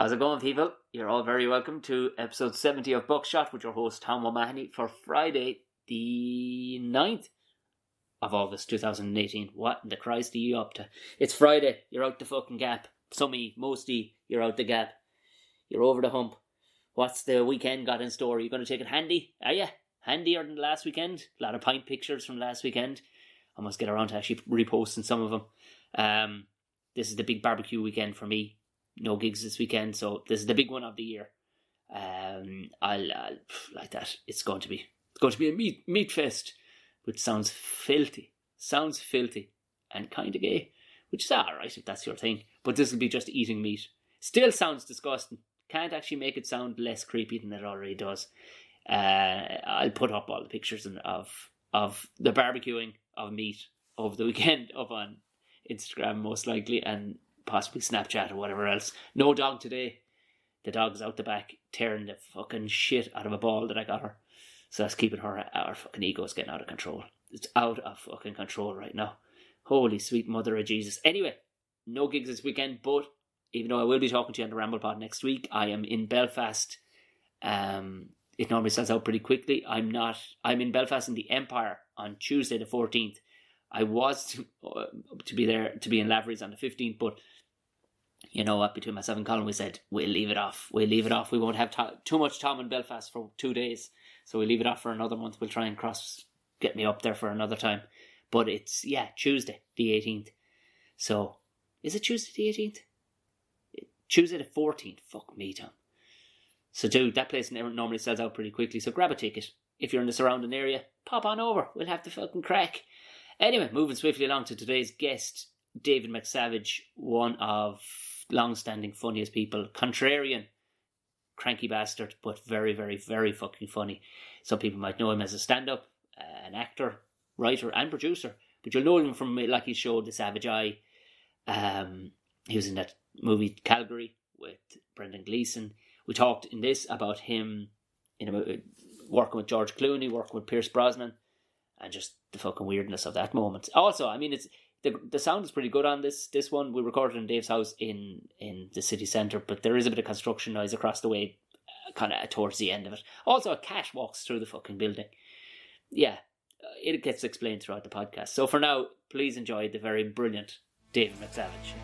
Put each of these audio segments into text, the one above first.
How's it going, people? You're all very welcome to episode 70 of Buckshot with your host, Tom O'Mahony, for Friday, the 9th of August 2018. What in the Christ are you up to? It's Friday. You're out the fucking gap. Mosty, you're out the gap. You're over the hump. What's the weekend got in store? Are you going to take it handy? Are you? Handier than last weekend? A lot of pint pictures from last weekend. I must get around to actually reposting some of them. This is the big barbecue weekend for me. No gigs this weekend, so this is the big one of the year. I'll like that. It's going to be a meat fest, which sounds filthy, and kind of gay, which is alright if that's your thing. But this will be just eating meat. Still sounds disgusting. Can't actually make it sound less creepy than it already does. I'll put up all the pictures of the barbecuing of meat over the weekend up on Instagram most likely, and possibly Snapchat or whatever else. No dog today. The dog's out the back tearing the fucking shit out of a ball that I got her. So that's keeping our fucking ego's getting out of control. It's out of fucking control right now. Holy sweet mother of Jesus. Anyway, no gigs this weekend, but even though I will be talking to you on the Ramble Pod next week, I am in Belfast. It normally sells out pretty quickly. I'm in Belfast in the Empire on Tuesday the 14th. I was to be there, to be in Lavery's on the 15th, but you know what, between myself and Colin, we said, we'll leave it off. We won't have too much Tom in Belfast for 2 days, so we'll leave it off for another month. We'll try and get me up there for another time. But it's, Tuesday the 18th. So, is it Tuesday the 18th? Tuesday the 14th. Fuck me, Tom. So dude, that place normally sells out pretty quickly, so grab a ticket. If you're in the surrounding area, pop on over. We'll have the fucking crack. Anyway, moving swiftly along to today's guest, David McSavage, one of long-standing funniest people, contrarian, cranky bastard, but very, very, very fucking funny. Some people might know him as a stand-up, an actor, writer, and producer, but you'll know him from like his show The Savage Eye. He was in that movie Calgary with Brendan Gleeson. We talked in this about him working with George Clooney, working with Pierce Brosnan, and just the fucking weirdness of that moment. Also, I mean, it's the sound is pretty good on this one. We recorded in Dave's house in the city centre, but there is a bit of construction noise across the way, kind of towards the end of it. Also, a cat walks through the fucking building. Yeah, it gets explained throughout the podcast. So for now, please enjoy the very brilliant David McSavage.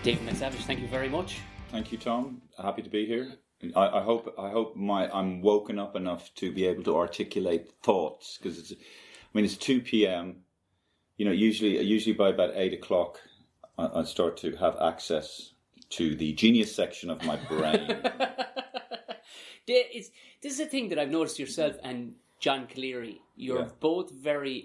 David McSavage, thank you very much. Thank you, Tom. Happy to be here. I hope I'm woken up enough to be able to articulate thoughts, because it's 2 p.m. You know, usually by about 8 o'clock, I start to have access to the genius section of my brain. This is a thing that I've noticed yourself and John Culinary. You're both very.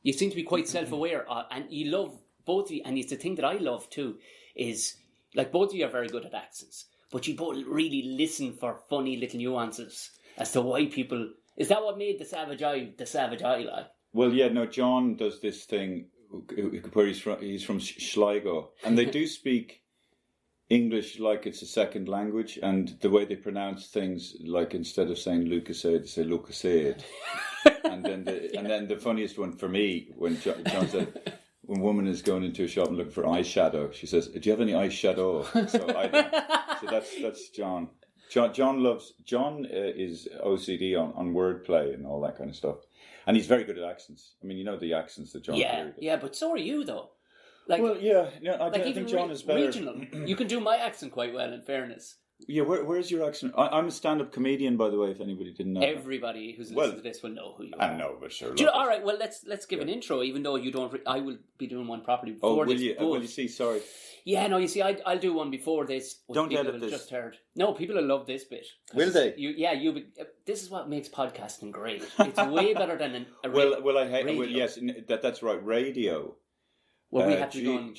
You seem to be quite self-aware, and you love both of you. And it's the thing that I love too is, like, both of you are very good at accents, but you both really listen for funny little nuances as to why people... Is that what made the Savage Eye, like? Well, yeah, no, John does this thing where he's from Sligo, and they do speak English like it's a second language, and the way they pronounce things, like instead of saying Lucasade, they say Lucasade. And then the funniest one for me, when John said... When a woman is going into a shop and looking for eyeshadow, she says, "Do you have any eyeshadow?" So that's John. John is OCD on wordplay and all that kind of stuff, and he's very good at accents. I mean, you know the accents that John. Yeah, but so are you though. Like, well, yeah, no, I think John is better. Regional. You can do my accent quite well, in fairness. Yeah, where's your accent? I'm a stand-up comedian, by the way, if anybody didn't know. Everybody who's listening to this will know who you are. I know, but sure. All right, well, let's give an intro, even though you don't... I will be doing one properly before this. Will you see, sorry. Yeah, no, you see, I'll do one before this. Don't edit this. Just heard. No, people will love this bit. Will they? This is what makes podcasting great. It's way better than a radio. Well, yes, that's right, radio. Well, we have to go on...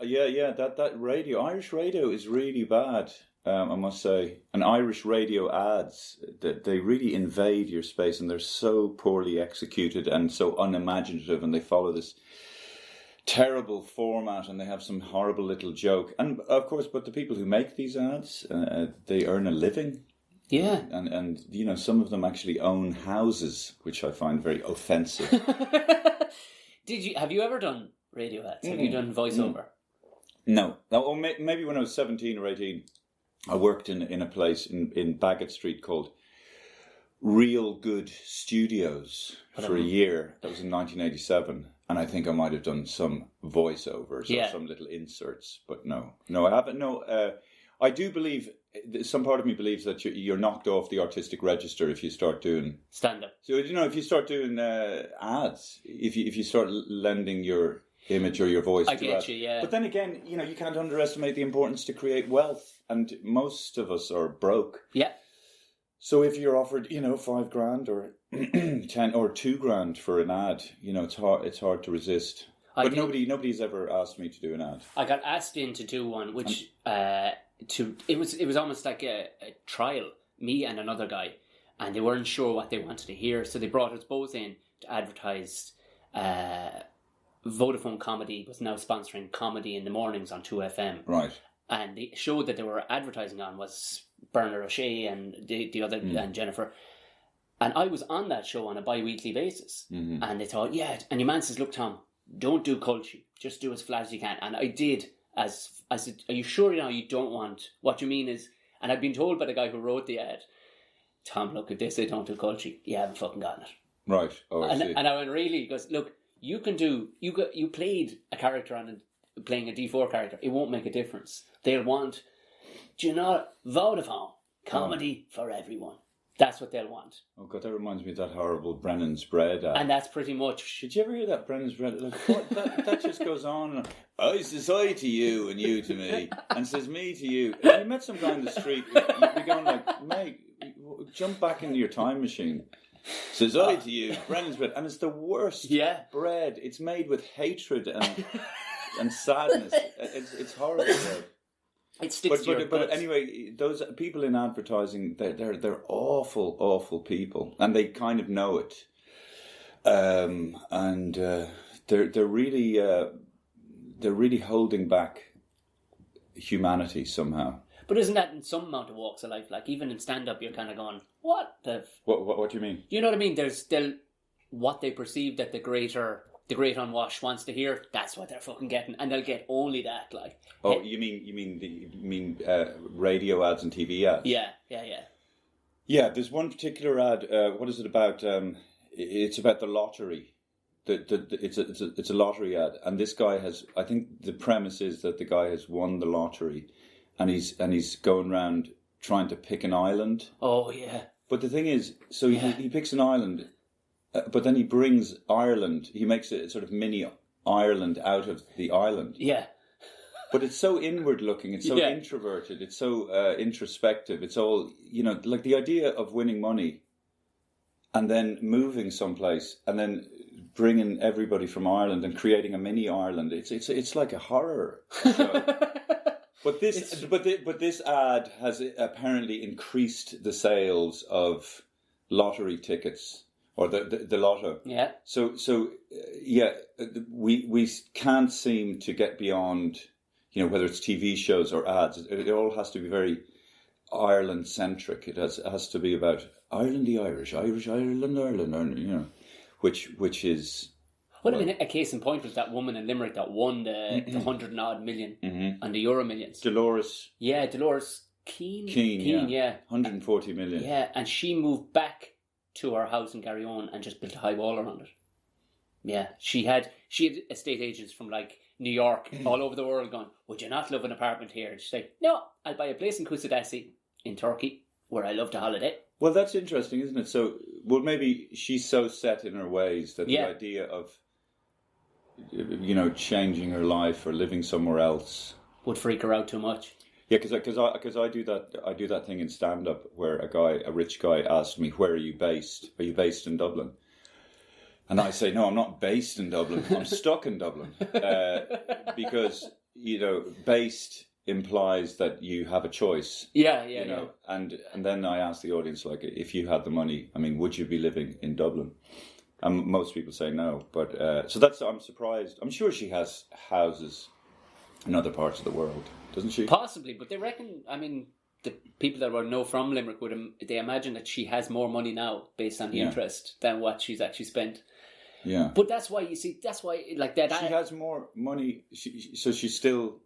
Yeah, that radio, Irish radio is really bad. I must say, and Irish radio ads, they really invade your space, and they're so poorly executed and so unimaginative, and they follow this terrible format, and they have some horrible little joke. And of course, but the people who make these ads, they earn a living. Yeah. And you know, some of them actually own houses, which I find very offensive. Have you ever done radio ads? Have you done voiceover? No. Or maybe when I was 17 or 18, I worked in a place in Bagot Street called Real Good Studios for a year. That was in 1987. And I think I might have done some voiceovers or some little inserts. But no, I haven't. No, I do believe, some part of me believes that you're knocked off the artistic register if you start doing stand-up. So, you know, if you start doing ads, if you start lending your image or your voice I to get ads. you, yeah. But then again, you know, you can't underestimate the importance to create wealth. And most of us are broke. Yeah. So if you're offered, you know, $5,000 or 10 or $2,000 for an ad, you know, it's hard to resist. But nobody's ever asked me to do an ad. I got asked in to do one, which it was almost like a trial, me and another guy, and they weren't sure what they wanted to hear, so they brought us both in to advertise. Vodafone Comedy was now sponsoring Comedy in the Mornings on 2FM. Right. And the show that they were advertising on was Bernard O'Shea and the other and Jennifer. And I was on that show on a bi-weekly basis. Mm-hmm. And they thought, yeah. And your man says, look, Tom, don't do culture. Just do as flat as you can. And I did. As I said, are you sure now you don't want... What you mean is... And I've been told by the guy who wrote the ad, Tom, look, if they say don't do culture, you haven't fucking gotten it. Right. Oh, I see. And I went, really? He goes, look, you can do... You played a character on playing a D4 character. It won't make a difference. They'll want... Do you know... Vodafone. Comedy for everyone. That's what they'll want. Oh God, that reminds me of that horrible Brennan's Bread ad. And that's pretty much... Did you ever hear that Brennan's Bread? Like, what? That just goes on. I says I to you and you to me. And says me to you. If you met some guy in the street, you'd be going like, mate, jump back into your time machine. Says I to you, Brennan's Bread. And it's the worst bread. It's made with hatred and sadness. It's horrible bread. It sticks to your guts. But anyway, those people in advertising, they're awful, awful people, and they kind of know it. And they're really holding back humanity somehow. But isn't that in some amount of walks of life? Like even in stand-up, you're kind of going, what the? What do you mean? You know what I mean? There's still what they perceive that the great unwashed wants to hear. That's what they're fucking getting, and they'll get only that. Like, oh, you mean radio ads and TV ads? Yeah. Yeah, there's one particular ad. What is it about? It's about the lottery. It's a lottery ad, and this guy has. I think the premise is that the guy has won the lottery, and he's going around trying to pick an island. Oh yeah. But the thing is, so he picks an island. But then he brings Ireland, he makes a sort of mini Ireland out of the island. Yeah. But it's so inward looking, it's so introverted, it's so introspective, it's all, you know, like the idea of winning money and then moving someplace and then bringing everybody from Ireland and creating a mini Ireland, it's like a horror show. But this ad has apparently increased the sales of lottery tickets. Or the lotto. Yeah. So we can't seem to get beyond, you know, whether it's TV shows or ads. It all has to be very Ireland centric. It has to be about Ireland, the Irish, Ireland, you know, which is. Well, I mean, a case in point was that woman in Limerick that won the 100 and odd million and the Euro Millions. Dolores. Yeah, Dolores Keane, yeah. 140 million. Yeah, and she moved back to her house in Garryowen and just built a high wall around it. Yeah, she had estate agents from like New York, all over the world going, would you not love an apartment here? And she's like, no, I'll buy a place in Kusadasi in Turkey where I love to holiday. Well, that's interesting, isn't it? So, well, maybe she's so set in her ways that the idea of, you know, changing her life or living somewhere else would freak her out too much. Yeah, because I do that thing in stand up where a rich guy asked me, where are you based? Are you based in Dublin? And I say, no, I'm not based in Dublin. I'm stuck in Dublin because, you know, based implies that you have a choice. Yeah. And then I ask the audience, like, if you had the money, I mean, would you be living in Dublin? And most people say no, but I'm surprised. I'm sure she has houses in other parts of the world. Doesn't she? Possibly, but they reckon, I mean, the people that know from Limerick they imagine that she has more money now based on the interest than what she's actually spent. Yeah. But that's why like that. She has more money, so she's still.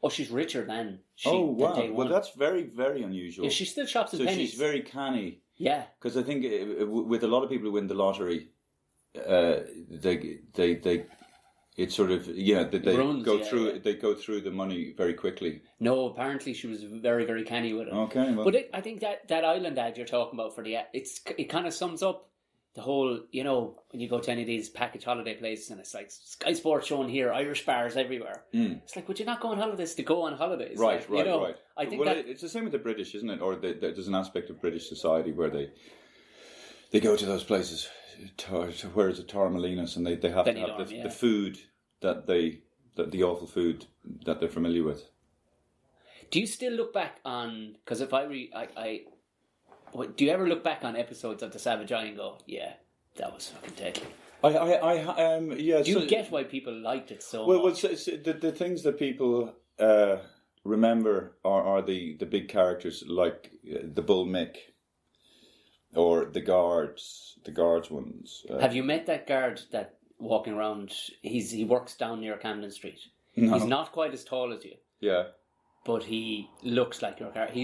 Oh, she's richer than she. Oh wow! Than day one. Well, that's very, very unusual. Yeah, she still shops at pennies. She's very canny. Yeah. Because I think with a lot of people who win the lottery, they it's sort of they go through the money very quickly. No, apparently she was very, very canny with it. Okay, well. But I think that island ad you're talking about it kind of sums up the whole, when you go to any of these package holiday places and it's like Sky Sports showing here, Irish bars everywhere. It's like, would you not go on holidays to go on holidays? Right. I think it's the same with the British, isn't it? Or there's an aspect of British society where they go to those places, where is it, Torremolinos, and they have to have the food the awful food that they're familiar with. Do you still look back on, because if do you ever look back on episodes of The Savage Eye and go, yeah, that was fucking deadly? Yeah. Do you get why people liked it so much? Well, the things that people remember are the big characters like the Bull Mick or the guards ones. Have you met that guard that walking around? He works down near Camden Street. No. He's not quite as tall as you. Yeah. But he looks like your character.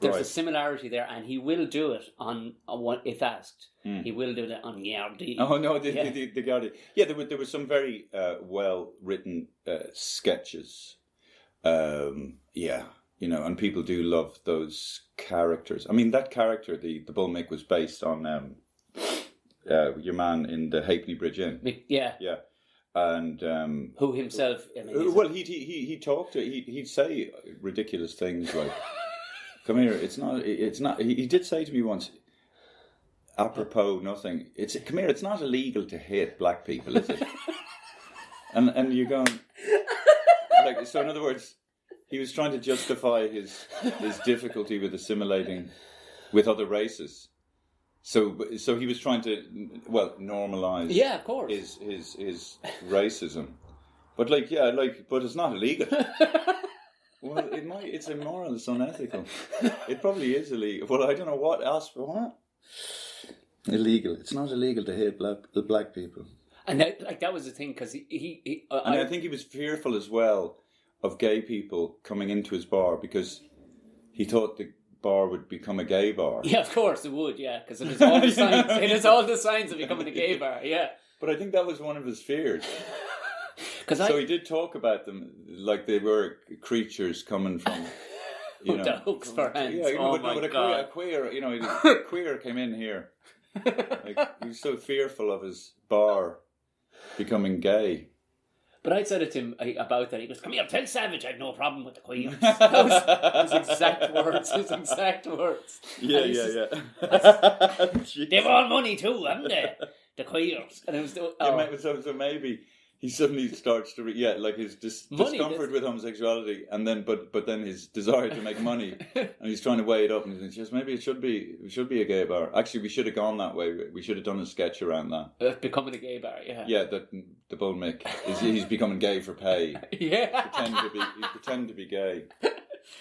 There's a similarity there, and he will do it on one if asked. He will do it on Yardi. Oh no, the Yardi. Yeah, there were some very well written sketches. And people do love those characters. I mean, that character, the Bull Mick, was based on your man in the Halfpenny Bridge Inn. Yeah. Yeah. And who himself? He talked. He'd say ridiculous things like, "Come here, it's not." He did say to me once, apropos nothing. Come here. It's not illegal to hate black people, is it? and you're going like, so. In other words, he was trying to justify his difficulty with assimilating with other races. So he was trying to normalize. Yeah, of course. His racism, but but it's not illegal. Well, it's immoral. It's unethical. It probably is illegal. Well, I don't know what else. What? Illegal. It's not illegal to hate black people. And that was the thing, because I think he was fearful as well of gay people coming into his bar because he thought the bar would become a gay bar. Yeah, of course it would. Yeah, because it has all the signs. It has all the signs of becoming a gay bar. Yeah. But I think that was one of his fears. So he did talk about them like they were creatures coming from. The hooks for hands. Yeah, a queer came in here. He was so fearful of his bar becoming gay. But I said it to him about that. He goes, "Come here, tell Savage I've no problem with the queers." That was his exact words. Yeah. They've all money too, haven't they? The queers. And it was so maybe he suddenly starts to his discomfort with homosexuality, and then but then his desire to make money, and he's trying to weigh it up, and he thinks, yes, maybe it should be a gay bar. Actually, we should have gone that way. We should have done a sketch around that. Becoming a gay bar, yeah. Yeah, the Bull Mick he's becoming gay for pay. Yeah, pretend to be gay.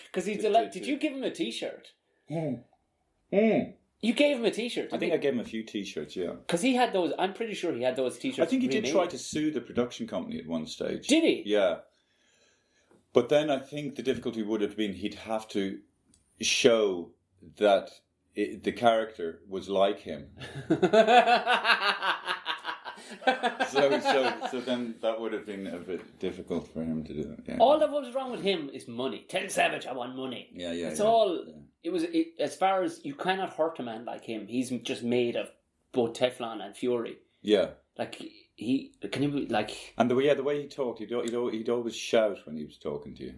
Because he's delighted. Did you give him a T-shirt? You gave him a T-shirt. I think I gave him a few T-shirts, yeah. Because he had those. I'm pretty sure he had those T-shirts. I think he did try to sue the production company at one stage. Did he? Yeah. But then I think the difficulty would have been he'd have to show that the character was like him. So then that would have been a bit difficult for him to do. Yeah. All that was wrong with him is money. Tell Savage I want money. Yeah. It's all. It was as far as you cannot hurt a man like him. He's just made of both Teflon and fury. Yeah. Like And the way he talked, he'd always shout when he was talking to you.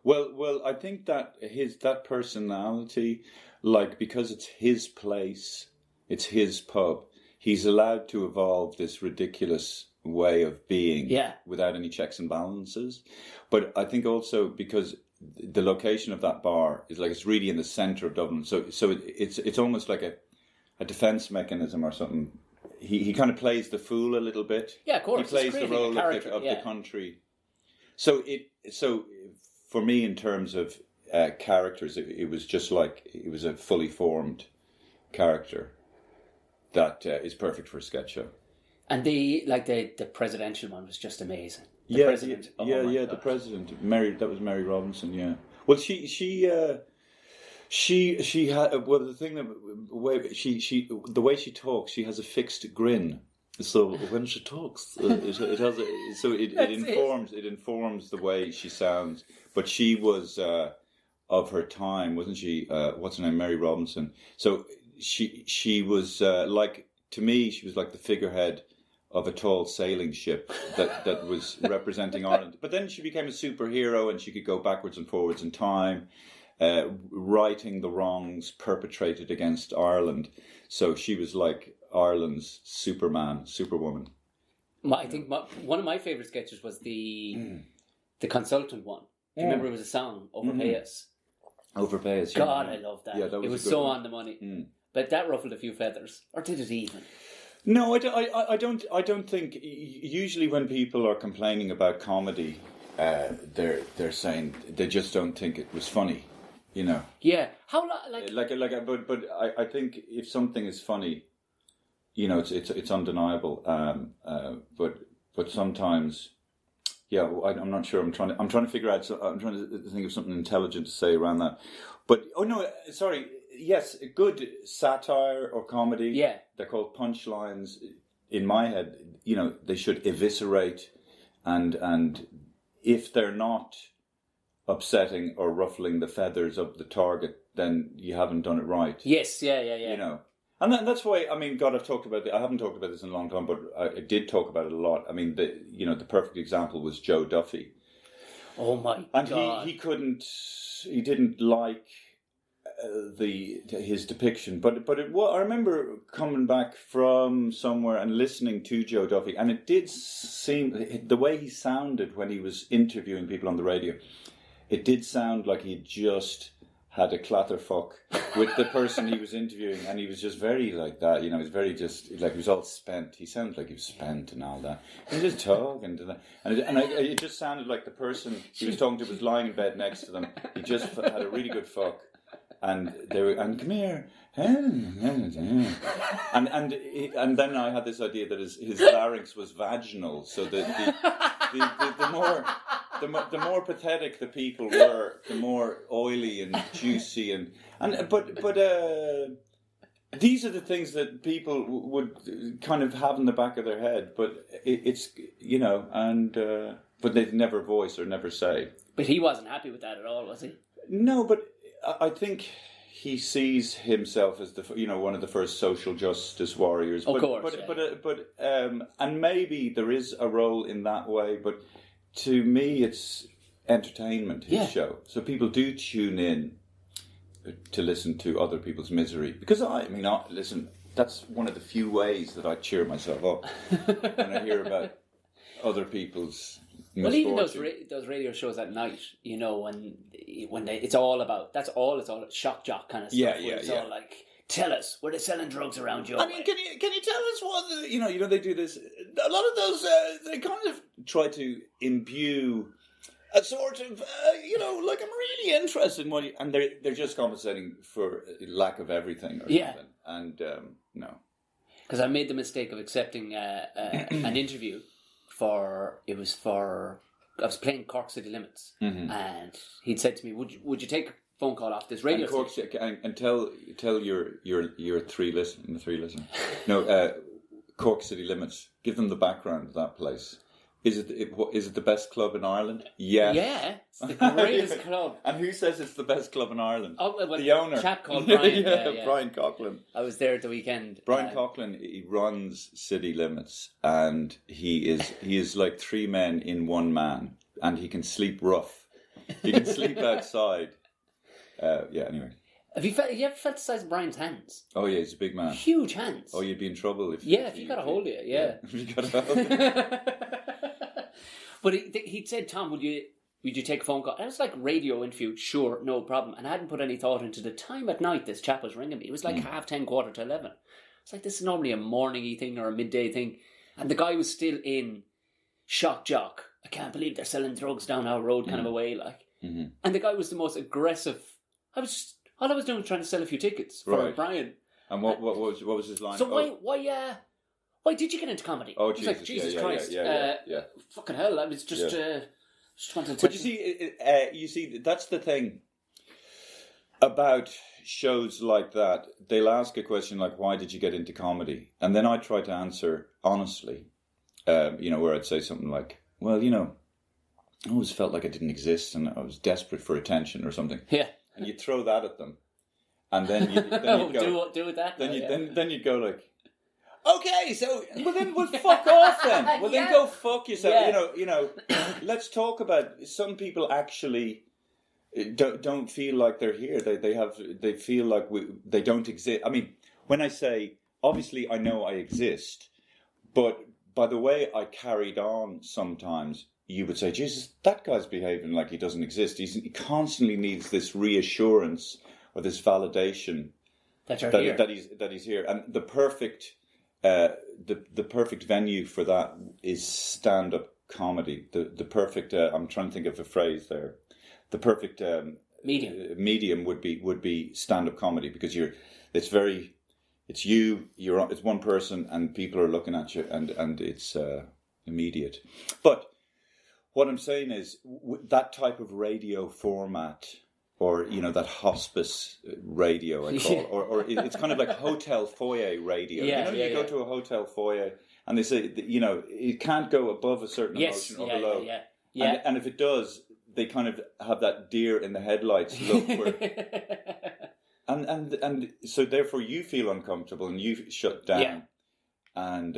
Well, I think that that personality, because it's his place, it's his pub. He's allowed to evolve this ridiculous way of being without any checks and balances. But I think also because the location of that bar is it's really in the centre of Dublin. So it's almost like a defence mechanism or something. He kind of plays the fool a little bit. Yeah, of course. He plays the role of the country. So for me, in terms of characters. It was just like it was a fully formed character that is perfect for a sketch show. And the presidential one was just amazing. The president. The president. That was Mary Robinson. Yeah. Well, she had the thing that the way she talks, she has a fixed grin. So when she talks, it informs the way she sounds. But she was of her time, wasn't she? What's her name? Mary Robinson. So she was like, to me, she was like the figurehead of a tall sailing ship that was representing Ireland. But then she became a superhero, and she could go backwards and forwards in time, righting the wrongs perpetrated against Ireland. So she was like Ireland's Superwoman. I think one of my favourite sketches was the consultant one. Do you remember it was a song, Overpay Us? Overpay Us. God, I love that. Yeah, that was it was so on the money. But that ruffled a few feathers. Or did it even? No, I don't think. Usually when people are complaining about comedy, they're saying they just don't think it was funny. You know. Yeah. How but I think if something is funny, you know, it's undeniable. But sometimes, yeah, I'm not sure. I'm trying to figure out. I'm trying to think of something intelligent to say around that. But sorry. Yes, good satire or comedy. Yeah, they're called punchlines. In my head, you know, they should eviscerate, and if they're not upsetting or ruffling the feathers of the target, then you haven't done it right. Yes, yeah. You know, and that's why. I mean, God, I haven't talked about this in a long time, but I did talk about it a lot. I mean, the perfect example was Joe Duffy. Oh my God! And he didn't like his depiction, but I remember coming back from somewhere and listening to Joe Duffy, and it did seem the way he sounded when he was interviewing people on the radio. It did sound like he just had a clatterfuck with the person he was interviewing, and he was just very like that. You know, he was very just like he was all spent. He sounded like he was spent and all that. He was just talking to them, and it just sounded like the person he was talking to was lying in bed next to them. He just had a really good fuck. And come here, and then I had this idea that his larynx was vaginal, so that the more pathetic the people were, the more oily and juicy but these are the things that people would kind of have in the back of their head, but it's you know, and but they'd never voice or never say. But he wasn't happy with that at all, was he? No, but I think he sees himself as one of the first social justice warriors. Of course, but and maybe there is a role in that way. But to me, it's entertainment. His show, so people do tune in to listen to other people's misery. Because listen, that's one of the few ways that I cheer myself up when I hear about other people's. Well, even those radio shows at night, you know, when it's all about it's all shock jock kind of stuff. It's all like, tell us, were they selling drugs around you? I mean, can you tell us what they do this? A lot of those they kind of try to imbue a sort of like, I'm really interested in and they're just compensating for lack of everything or something. And no, because I made the mistake of accepting an interview. I was playing Cork City Limits, and he'd said to me, "Would you take a phone call off this radio station?" And tell your three listeners. No, Cork CityLimits. Give them the background of that place. Is it the best club in Ireland? Yeah. Yeah, it's the greatest club. And who says it's the best club in Ireland? Oh, well, the owner. A chap called Brian. Brian Coughlin. I was there at the weekend. Brian Coughlin, he runs City Limits, and he is like three men in one man, and he can sleep rough. He can sleep outside. Anyway. Have you ever felt the size of Brian's hands? Oh yeah, he's a big man. Huge hands. Oh, you'd be in trouble if you got a hold of it. Yeah. If you got a hold of it. But he'd said, Tom, would you take a phone call? And I was like, radio interview, sure, no problem. And I hadn't put any thought into the time at night this chap was ringing me. It was like 10:30, 11:15. It's like, this is normally a morning-y thing or a midday thing. And the guy was still in shock jock. I can't believe they're selling drugs down our road kind of a way, like. And the guy was the most aggressive. All I was doing was trying to sell a few tickets for Brian. And what was his line? So why did you get into comedy? Oh, Jesus! Like, Jesus Christ! Yeah. Fucking hell! I was just wanted to. But you see, that's the thing about shows like that. They'll ask a question like, "Why did you get into comedy?" And then I try to answer honestly. Where I'd say something like, "Well, I always felt like I didn't exist, and I was desperate for attention or something." Yeah. And you throw that at them, and then you go, do with that. Then you go like, okay, so well fuck off then. Well then go fuck yourself. Yeah. Let's talk about some people actually don't feel like they're here. They feel like they don't exist. I mean, when I say obviously I know I exist, but by the way I carried on sometimes. You would say, Jesus, that guy's behaving like he doesn't exist. He constantly needs this reassurance or this validation that he's here. And the perfect the perfect venue for that is stand-up comedy. The perfect I'm trying to think of a phrase there. The perfect medium would be stand-up comedy because it's one person and people are looking at you and it's immediate. But what I'm saying is that type of radio format, or that hospice radio, I call it, or it's kind of like hotel foyer radio. You go to a hotel foyer and they say it can't go above a certain emotion or below. Yeah. And if it does, they kind of have that deer in the headlights look. And so therefore you feel uncomfortable and you shut down. Yeah. And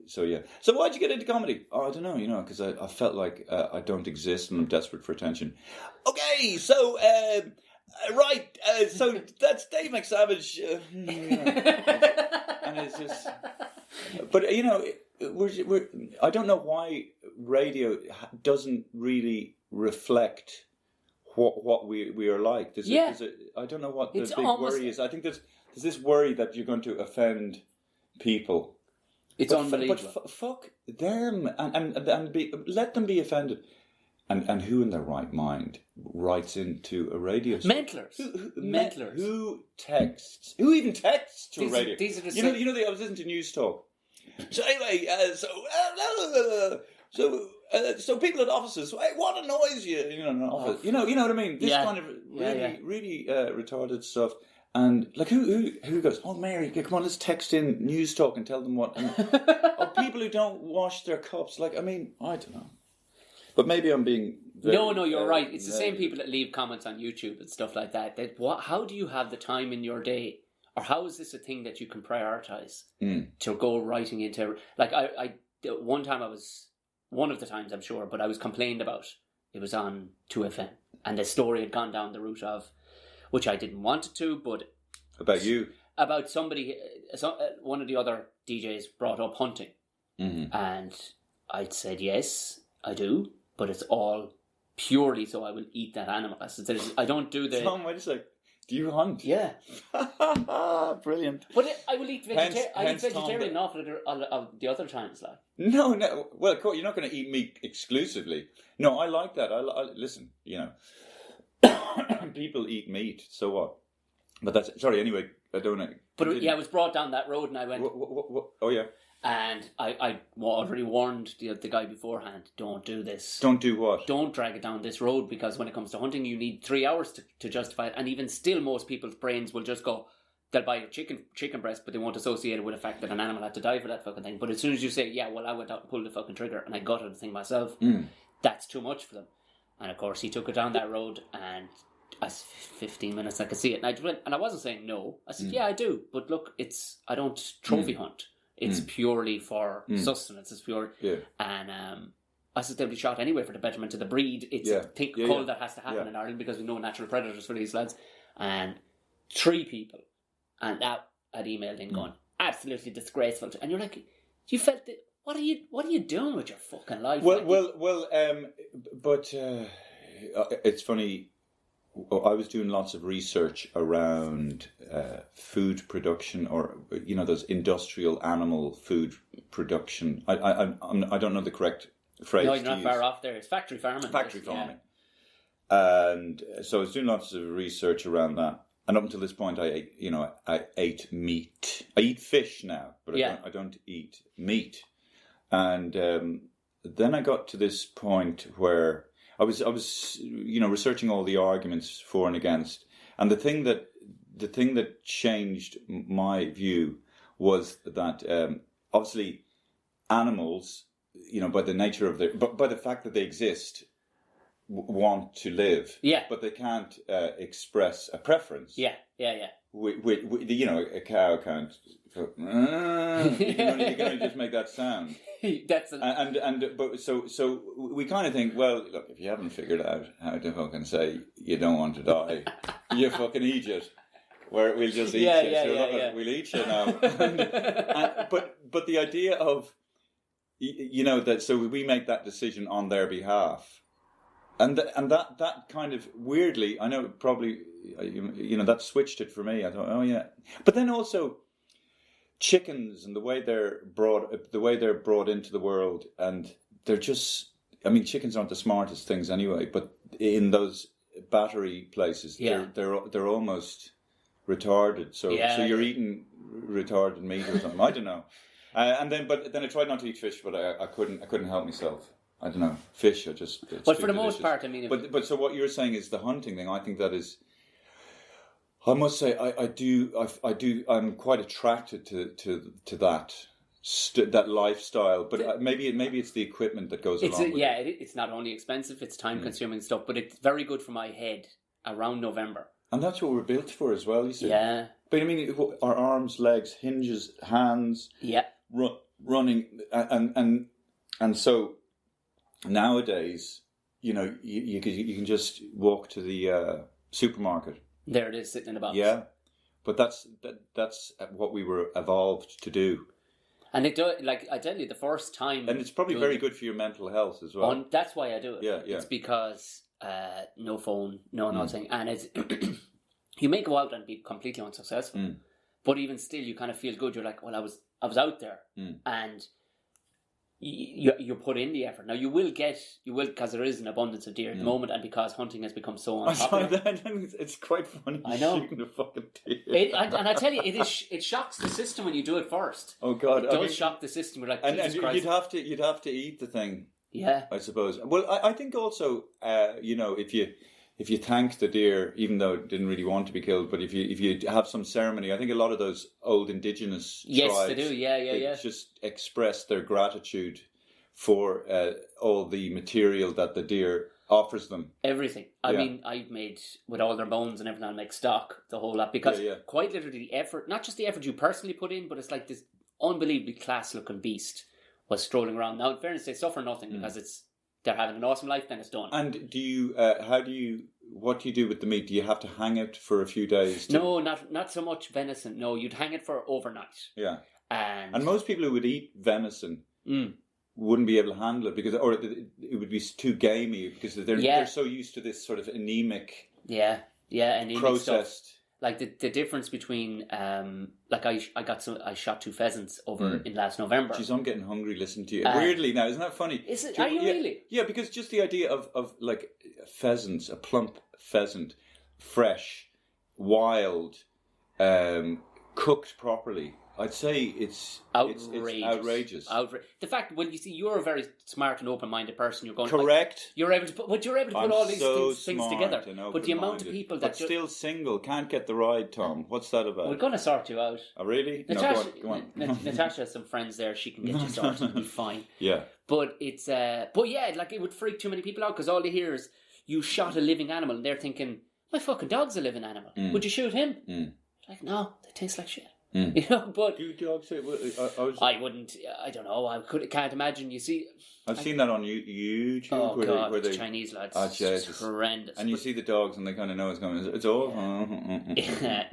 so why'd you get into comedy? Oh, I don't know, because I felt like I don't exist and I'm desperate for attention. Okay, so so that's Dave McSavage, and it's just. But I don't know why radio doesn't really reflect what we are like. I don't know what the big worry is. I think there's this worry that you're going to offend people. It's unbelievable. But fuck them and let them be offended. And who in their right mind writes into a radio station? Mentlers. Who texts? Who even texts to a radio? These are the I was listening to News Talk. So anyway, so people at offices, hey, what annoys you? In an office, you know what I mean? This kind of really retarded stuff. And like who goes, oh Mary, come on, let's text in News Talk and tell them what. And, or people who don't wash their cups. Like, I mean, I don't know. But maybe I'm being very, No, you're right. It's the same people that leave comments on YouTube and stuff like that. How do you have the time in your day, or how is this a thing that you can prioritize to go writing into? Like I one of the times I'm sure, but I was complained about. It was on 2FM, and the story had gone down the route of. Which I didn't want it to, but... About you? About somebody... one of the other DJs brought up hunting. Mm-hmm. And I said, yes, I do, but it's all purely so I will eat that animal. I said, I don't do the... Tom, wait a sec. Do you hunt? Yeah. Brilliant. But I will eat vegetarian off of the other times, like. No. Well, of course, you're not going to eat meat exclusively. No, I like that. I listen, people eat meat, so what? But that's... Sorry, anyway, I don't know. But it was brought down that road and I went... What? Oh, yeah. And I already warned the guy beforehand, don't do this. Don't do what? Don't drag it down this road, because when it comes to hunting, you need 3 hours to justify it. And even still, most people's brains will just go, they'll buy a chicken breast, but they won't associate it with the fact that an animal had to die for that fucking thing. But as soon as you say, yeah, well, I went out and pulled the fucking trigger and I gutted the thing myself, that's too much for them. And of course, he took it down that road, and... 15 minutes I could see it, and I wasn't saying no. I said, yeah, I do, but look, I don't trophy hunt. It's purely for sustenance. It's pure, and I said they'll be shot anyway for the betterment of the breed. It's a cull that has to happen in Ireland because we've no natural predators for these lads. And 3 people, and that had emailed in going absolutely disgraceful. And you're like, you felt that. What are you doing with your fucking life? But it's funny. I was doing lots of research around food production, or those industrial animal food production. I don't know the correct phrase. No, you're not far off there. It's factory farming. Factory farming. And so I was doing lots of research around that. And up until this point, I ate meat. I eat fish now, but I don't eat meat. And then I got to this point where I was researching all the arguments for and against. And the thing that changed my view was that obviously animals, by the nature of by the fact that they exist, want to live, but they can't express a preference. Yeah. A cow can't. You can only just make that sound. But so we kind of think, well, look, if you haven't figured out how to fucking say you don't want to die, you fucking eat it. Where we'll just eat you. We'll eat you now. But the idea of that, so we make that decision on their behalf. And that kind of weirdly, I know probably, that switched it for me. I thought, oh yeah, but then also chickens and the way they're brought into the world, and they're just, chickens aren't the smartest things anyway, but in those battery places, they're almost retarded. So you're eating retarded meat or something. I don't know. But then I tried not to eat fish, but I couldn't help myself. I don't know, fish are just. But for the most part, But so what you're saying is the hunting thing. I think that is. I must say, I do. I'm quite attracted to that lifestyle. But maybe it's the equipment that goes along. It's not only expensive; it's time consuming stuff. But it's very good for my head around November. And that's what we're built for as well. You see. Yeah. But our arms, legs, hinges, hands. Yeah. Running and so. Nowadays, you can just walk to the supermarket. There it is, sitting in a box. Yeah, but that's what we were evolved to do. And it does, I tell you, the first time, and it's probably very good for your mental health as well. That's why I do it. Yeah. It's because no phone, no nothing, and it's you may go out and be completely unsuccessful, but even still, you kind of feel good. You're like, well, I was out there, and. You put in the effort. Now you will because there is an abundance of deer at the moment, and because hunting has become so unpopular. It's quite funny. I know. Shooting a fucking deer. And I tell you, it shocks the system when you do it first. Oh God, it does shock the system. We're like, Jesus Christ. You'd have to eat the thing. Yeah, I suppose. Well, I think also, if you thank the deer, even though it didn't really want to be killed, but if you have some ceremony, I think a lot of those old indigenous tribes, they do, yeah, just express their gratitude for all the material that the deer offers them. Everything. I mean, I've made, with all their bones and everything, I make stock, the whole lot, because quite literally the effort, not just the effort you personally put in, but it's like this unbelievably class-looking beast was strolling around. Now, in fairness, they suffer nothing because they're having an awesome life, then it's done. And what do you do with the meat? Do you have to hang it for a few days? No, not so much venison. No, you'd hang it for overnight. Yeah. And most people who would eat venison wouldn't be able to handle it or it would be too gamey because they're so used to this sort of anemic anemic processed stuff. Like the difference between I shot 2 pheasants over in last November. Jeez, I'm getting hungry listening to you. Weirdly now, isn't that funny? Is it? Are you really? Yeah, because just the idea of like pheasants, a plump pheasant, fresh, wild, cooked properly. I'd say it's outrageous. The fact, well, you see, you're a very smart and open-minded person. You're going correct. You're able to put all these things together. But the amount of people that still single can't get the ride, Tom. What's that about? We're going to sort you out. Oh, really? Natasha, go on. Natasha has some friends there. She can get you sorted. It'll be fine. Yeah. But it's it would freak too many people out because all they hear is you shot a living animal, and they're thinking, my fucking dog's a living animal. Would you shoot him? Like, no, they taste like shit. But do dogs say? I wouldn't. I don't know. Can't imagine. You see, I've seen that on YouTube. Oh God, where the Chinese lads. It's horrendous. And you see the dogs, and they kind of know it's coming. It's all. Yeah.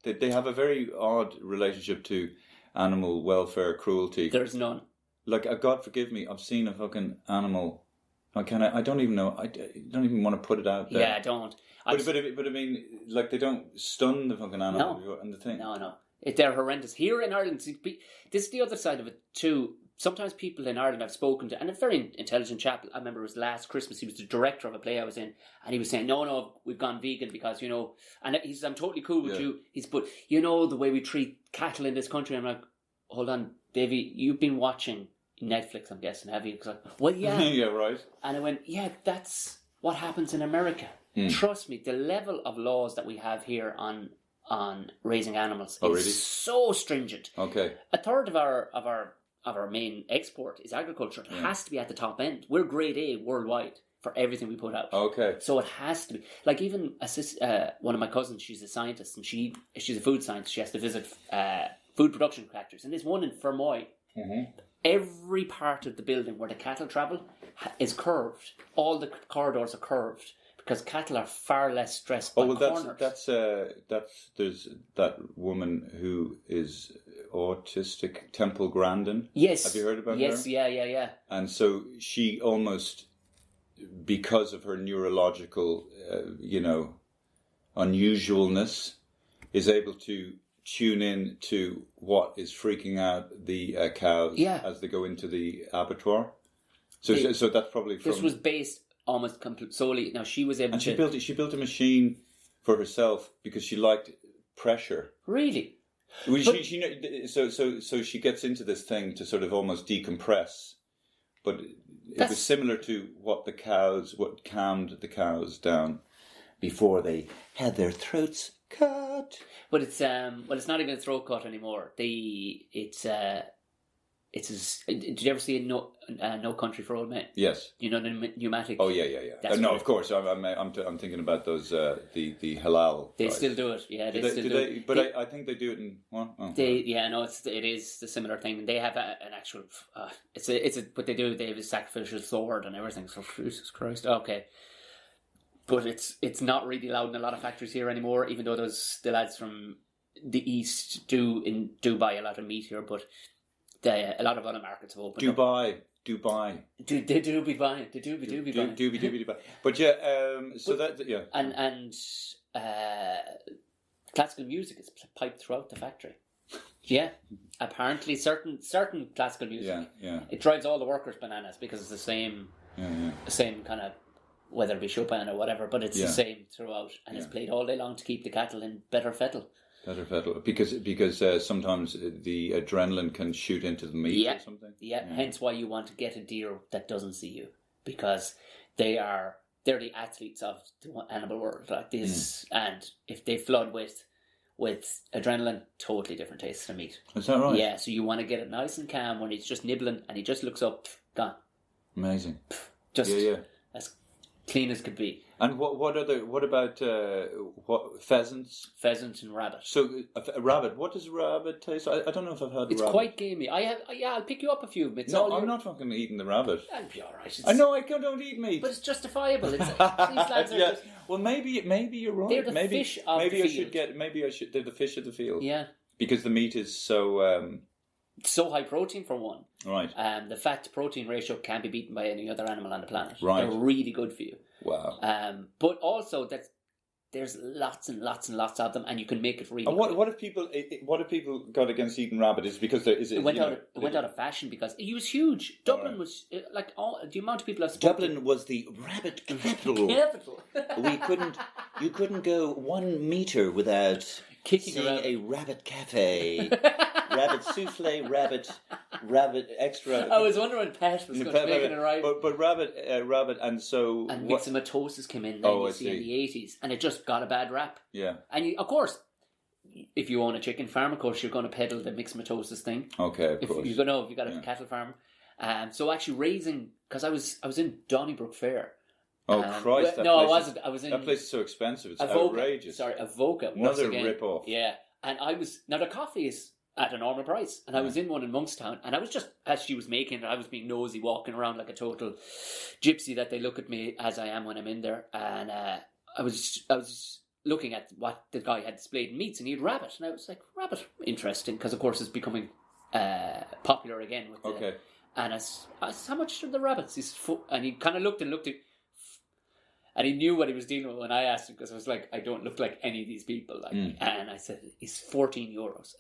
They have a very odd relationship to animal welfare, cruelty. There's none. Like, God forgive me, I've seen a fucking animal. I don't even know. I don't even want to put it out there. Yeah, I don't. But I mean, like, they don't stun the fucking animal and the thing. No. They're horrendous. Here in Ireland, this is the other side of it too. Sometimes people in Ireland I've spoken to, and a very intelligent chap, I remember it was last Christmas, he was the director of a play I was in, and he was saying, no, we've gone vegan because, and he says, I'm totally cool with you. But the way we treat cattle in this country. I'm like, hold on, Davey, you've been watching Netflix, I'm guessing, have you? Well, yeah. Yeah, right. And I went, yeah, that's what happens in America. Trust me, the level of laws that we have here on raising animals is so stringent. Okay. A third of our main export is agriculture. It has to be at the top end. We're grade A worldwide for everything we put out. Okay. So it has to be. Like even one of my cousins, she's a scientist, and she's a food scientist. She has to visit food production factories. And there's one in Fermoy. Mm-hmm. Every part of the building where the cattle travel is curved. All the corridors are curved because cattle are far less stressed by corners. There's that woman who is autistic, Temple Grandin. Yes. Have you heard about her? Yes, yeah. And so she almost, because of her neurological, unusualness, is able to tune in to what is freaking out the cows as they go into the abattoir. So that's probably from... This was based almost solely... Now, she was able and she built a machine for herself because she liked pressure. Really? Well, so she gets into this thing to sort of almost decompress, but it was similar to what calmed the cows down before they had their throats cut. But it's not even a throat cut anymore. Did you ever see No Country for Old Men? Yes. You know the pneumatic. Oh yeah. No, of course. I'm thinking about those the halal. They guys. still do it. Yeah, I think they do it in what? Oh, it is the similar thing. They have an actual. What they do. They have a sacrificial sword and everything. So Jesus Christ. Okay. But it's not really allowed in a lot of factories here anymore. Even though the lads from the east do buy a lot of meat here, but. A lot of other markets have opened up. Dubai. They do be buying. Dubai. But yeah, And classical music is piped throughout the factory. Yeah, apparently certain classical music. Yeah. It drives all the workers bananas because it's the same kind of, whether it be Chopin or whatever, but it's the same throughout, and it's played all day long to keep the cattle in better fettle. Because sometimes the adrenaline can shoot into the meat or something. Yeah, hence why you want to get a deer that doesn't see you, because they're the athletes of the animal world like this, and if they flood with adrenaline, totally different taste of meat. Is that right? Yeah, so you want to get it nice and calm when he's just nibbling and he just looks up, gone. Amazing. Just as clean as could be. And what about pheasants? Pheasant and rabbit. So a rabbit. What does rabbit taste? I don't know if I've had. It's rabbit. Quite gamey. I'll pick you up a few. I'm not fucking eating the rabbit. That'll be all right. I know I don't eat meat, but it's justifiable. These lads are just... Well, maybe you're right. They're the fish of the field. They're the fish of the field. Yeah. Because the meat is so. So high protein for one. Right. The fat to protein ratio can't be beaten by any other animal on the planet. Right. They're really good for you. Wow. But also there's lots and lots and lots of them, and you can make it really. And what if people got against eating rabbit? Is because it went out of fashion because it was huge. Dublin was like the amount of people I've spoken Dublin was the rabbit capital. You couldn't go 1 meter without kicking around a rabbit cafe. Rabbit souffle, rabbit extra. I was wondering when Pat was going to make it arrive. But rabbit, and so... And myxomatosis came in then, in the 80s, and it just got a bad rap. Yeah. And of course, if you own a chicken farm, of course, you're going to peddle the myxomatosis thing. Okay, of course. If you've got a cattle farm. So actually raising... Because I was in Donnybrook Fair. Oh, Christ. I wasn't. I was in... That place is so expensive. It's Avoca, outrageous. Sorry, Avoca. Another rip-off. Yeah. And I was... Now, the coffee is at a normal price. And I was in one in Monkstown, and I was just, as she was making it, I was being nosy, walking around like a total gypsy that they look at me as I am when I'm in there. And I was looking at what the guy had displayed in meats, and he had rabbit. And I was like, rabbit, interesting, because of course it's becoming popular again. And I said, how much are the rabbits? And he kind of looked at And he knew what he was dealing with when I asked him, because I was like, I don't look like any of these people. Like, and I said, it's 14 euros.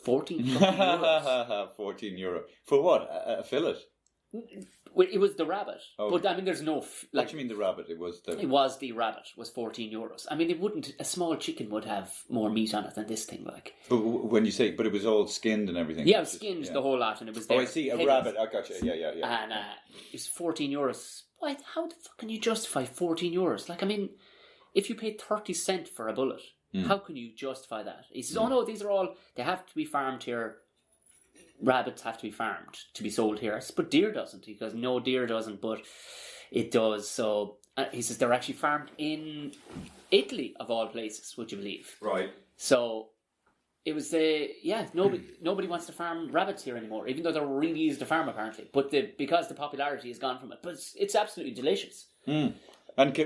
14 euros? 14 euro. For what? A fillet? Well, it was the rabbit. Oh. But I mean, there's no... What do you mean the rabbit? It was the rabbit, was 14 euros. I mean, a small chicken would have more meat on it than this thing, like. But when you say, but it was all skinned and everything? Yeah, it was skinned, the whole lot, and it was there. Oh, I see, a rabbit. I gotcha. Yeah. And it was 14 euros. Why, how the fuck can you justify 14 euros? Like, I mean, if you paid 30 cents for a bullet, how can you justify that? He says, oh no, these are all, they have to be farmed here. Rabbits have to be farmed to be sold here. But deer doesn't. He goes, no, deer doesn't, but it does. So he says they're actually farmed in Italy, of all places, would you believe? Right. So it was nobody wants to farm rabbits here anymore, even though they're really easy to farm apparently. But because the popularity has gone from it, but it's absolutely delicious. And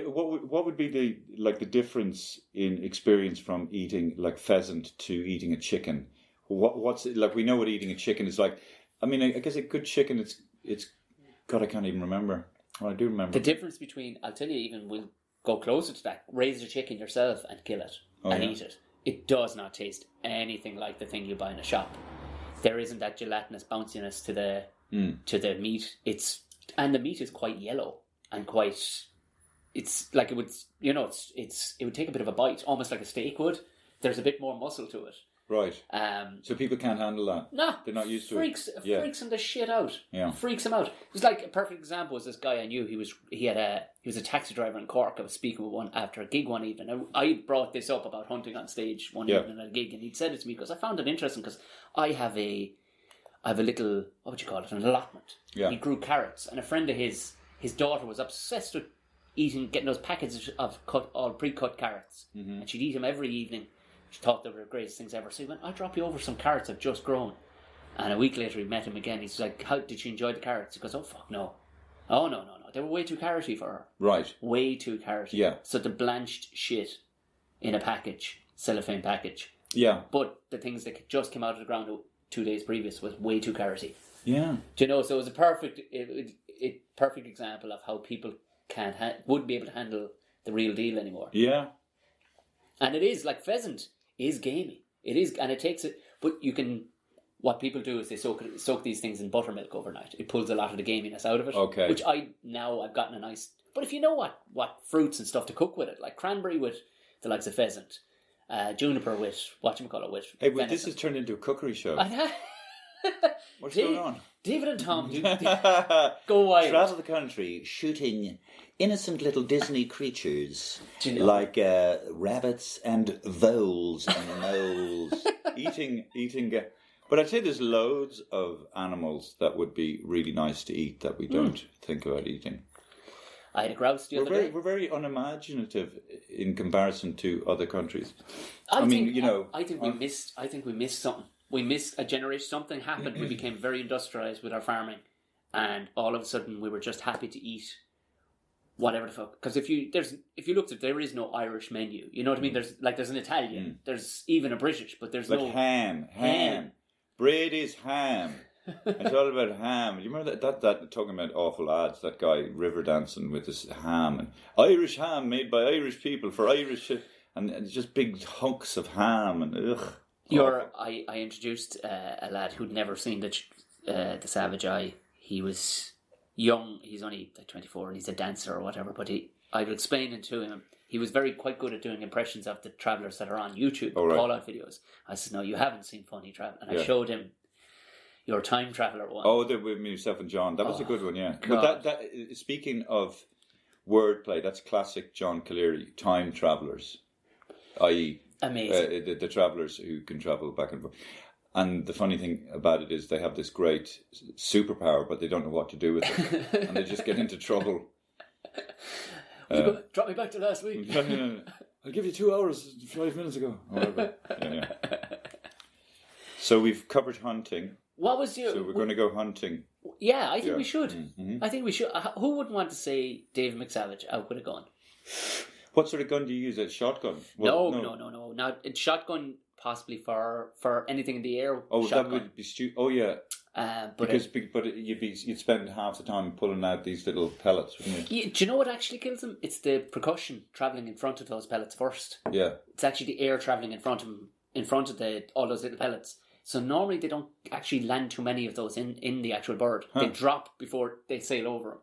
what would be the difference in experience from eating like pheasant to eating a chicken? What's it like? We know what eating a chicken is like. I mean, I guess a good chicken, it's God, I can't even remember. Well, I do remember. The difference between, I'll tell you, even we'll go closer to that. Raise a chicken yourself and kill it eat it. It does not taste anything like the thing you buy in a shop. There isn't that gelatinous bounciness to the meat. And the meat is quite yellow and quite. It's like it would, it would take a bit of a bite, almost like a steak would. There's a bit more muscle to it. Right. So people can't handle that. No. They're not used to it. Freaks them the shit out. Yeah. Freaks them out. It was like a perfect example was this guy I knew. He was a taxi driver in Cork. I was speaking with one after a gig one evening. I brought this up about hunting on stage one evening at a gig, and he'd said it to me because I found it interesting because I have a little, what would you call it, an allotment. Yeah. He grew carrots, and a friend of his daughter was obsessed with getting those packets of all pre-cut carrots, and she'd eat them every evening. She thought they were the greatest things ever. So he went, I'll drop you over some carrots I've just grown. And a week later he met him again. He's like, how did she enjoy the carrots? He goes, oh fuck no. Oh no. They were way too carroty for her. Right. Way too carroty. Yeah. So the blanched shit in a package, cellophane package. Yeah. But the things that just came out of the ground 2 days previous was way too carroty. Yeah. Do you know, so it was a perfect example of how people wouldn't be able to handle the real deal anymore. Yeah. And it is, like pheasant is gamey. It is, and it takes it, but what people do is they soak these things in buttermilk overnight. It pulls a lot of the gaminess out of it. Okay. Which I've gotten a nice, but if you know what fruits and stuff to cook with it, like cranberry with the likes of pheasant, juniper with, with Hey, well, this has turned into a cookery show. What's going on? David and Tom go wild. Travel the country shooting innocent little Disney creatures like rabbits and voles and moles. eating. But I'd say there's loads of animals that would be really nice to eat that we don't think about eating. I had a grouse the other day. We're very unimaginative in comparison to other countries. I think we missed something. We missed a generation. Something happened. We became very industrialized with our farming, and all of a sudden we were just happy to eat whatever the fuck. Because if you looked at, there is no Irish menu. You know what I mean? There's an Italian. There's even a British, but there's no ham. Bread is ham. It's all about ham. Do you remember that talking about awful ads? That guy river dancing with his ham and Irish ham made by Irish people for Irish, and it's just big hunks of ham and ugh. I introduced a lad who'd never seen the Savage Eye. He was young. He's only like 24, and he's a dancer or whatever. But I was explaining to him. He was quite good at doing impressions of the travellers that are on YouTube, call-out videos. I said, no, you haven't seen Funny Travel. And I showed him your time traveller one. Oh, with myself and John. That was a good one, yeah. God. But that speaking of wordplay, that's classic John Culinary, time travellers, i.e. Amazing. The travellers who can travel back and forth. And the funny thing about it is they have this great superpower, but they don't know what to do with it. And they just get into trouble. Drop me back to last week. No. I'll give you 2 hours 5 minutes ago. Yeah. So we've covered hunting. What was your... So we're going to go hunting. Yeah, I think we should. Mm-hmm. I think we should. Who wouldn't want to say Dave McSavage out with a gun? What sort of gun do you use? A shotgun? Well, no. Now, it's shotgun possibly for anything in the air. Oh, shotgun. that would be stupid. Oh, yeah. But you'd spend half the time pulling out these little pellets, wouldn't you? yeah, do you know what actually kills them? It's the percussion travelling in front of those pellets first. Yeah. It's actually the air travelling in front of them, all those little pellets. So normally they don't actually land too many of those in the actual bird. Huh. They drop before they sail over them.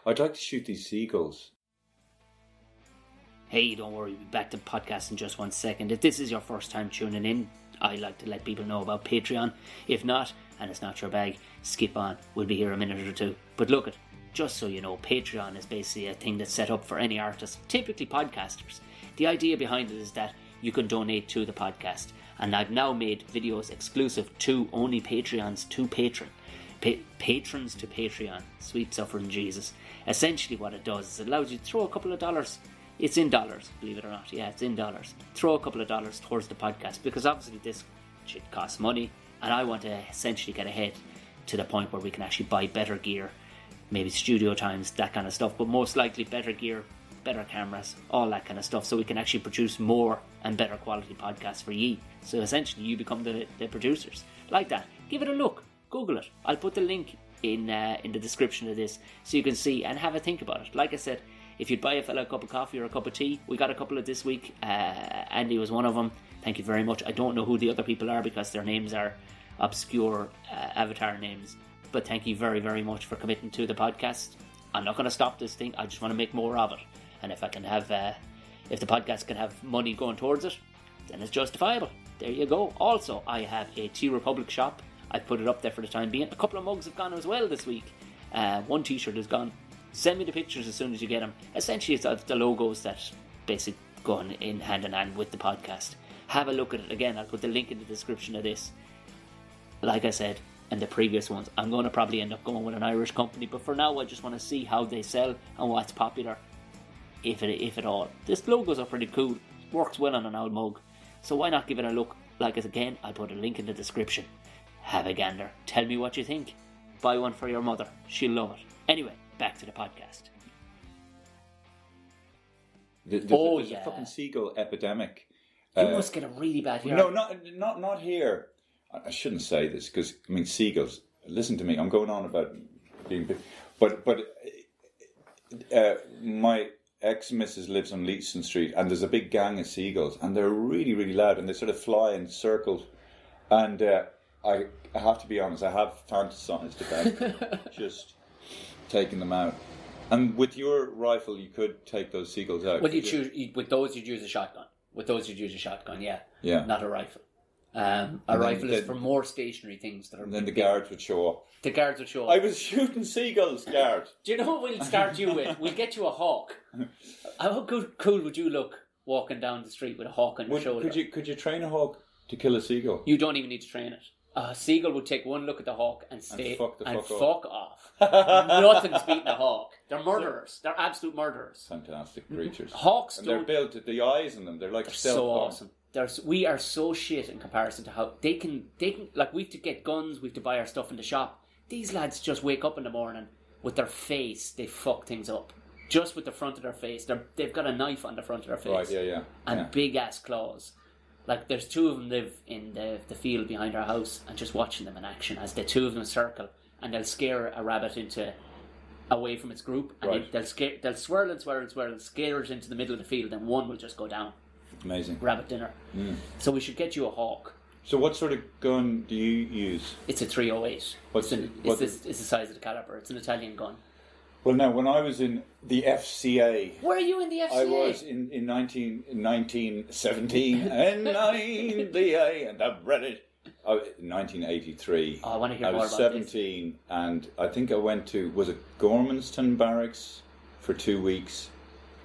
I'd like to shoot these seagulls. Hey, don't worry, we'll be back to the podcast in just 1 second. If this is your first time tuning in, I like to let people know about Patreon. If not, and it's not your bag, skip on. We'll be here a minute or two. But look, just so you know, Patreon is basically a thing that's set up for any artist, typically podcasters. The idea behind it is that you can donate to the podcast. And I've now made videos exclusive to only Patreons to patrons to Patreon. Sweet suffering Jesus. Essentially what it does is it allows you to throw a couple of dollars. It's in dollars, believe it or not. Yeah, it's in dollars. Throw a couple of dollars towards the podcast, because obviously this shit costs money, and I want to essentially get ahead to the point where we can actually buy better gear, maybe studio times, that kind of stuff, but most likely better gear, better cameras, all that kind of stuff, so we can actually produce more and better quality podcasts for ye. So essentially you become the producers. Like that. Give it a look. Google it. I'll put the link in the description of this so you can see and have a think about it. Like I said, if you'd buy a fella a cup of coffee or a cup of tea, we got a couple of this week. Andy was one of them. Thank you very much. I don't know who the other people are because their names are obscure avatar names. But thank you very, very much for committing to the podcast. I'm not going to stop this thing. I just want to make more of it. And if I can have, if the podcast can have money going towards it, then it's justifiable. There you go. Also, I have a Tea Republic shop. I put it up there for the time being. A couple of mugs have gone as well this week. One t-shirt is gone. Send me the pictures as soon as you get them. Essentially, it's the logos that basically go in hand with the podcast. Have a look at it. Again, I'll put the link in the description of this. Like I said, and the previous ones, I'm going to probably end up going with an Irish company, but for now I just want to see how they sell and what's popular, if at all. This logos are pretty cool. Works well on an old mug. So why not give it a look? Like again, I'll put a link in the description. Have a gander. Tell me what you think. Buy one for your mother. She'll love it. Anyway, back to the podcast. There's a fucking seagull epidemic. You must get a really bad hearing. No, not here. I shouldn't say this because seagulls. Listen to me. I'm going on about being big, but my ex-missus lives on Leeton Street, and there's a big gang of seagulls, and they're really, really loud, and they sort of fly in circles, and I have to be honest, I have fantasized about just taking them out. And with your rifle, you could take those seagulls out. Well, with those, you'd use a shotgun. Yeah. Yeah. Not a rifle. A rifle is for more stationary things that are. And then the guards would show up. I was shooting seagulls, guard. Do you know what we'll start you with? We'll get you a hawk. How cool would you look walking down the street with a hawk on your shoulder? Could you train a hawk to kill a seagull? You don't even need to train it. A seagull would take one look at the hawk and stay and fuck off. Nothing's beating a hawk. They're murderers. They're absolute murderers. Fantastic creatures. Hawks and they're built. The eyes in them. They're like stealth so bombs. Awesome. We are so shit in comparison to how they can like we have to get guns. We have to buy our stuff in the shop. These lads just wake up in the morning with their face. They fuck things up. Just with the front of their face. They've got a knife on the front of their face. Right. Yeah. And big ass claws. Like, there's two of them live in the field behind our house, and just watching them in action as the two of them circle, and they'll scare a rabbit away from its group, and they'll swirl and scare it into the middle of the field, and one will just go down. Amazing. Rabbit dinner. So we should get you a hawk. So what sort of gun do you use? It's a 308. It's the size of the caliber. It's an Italian gun. Well, now, when I was in the FCA... Were you in the FCA? I was in 1917, and I read it. 1983. Oh, I want to hear more about this. I was 17, and I think I went to, was it Gormanston Barracks for 2 weeks.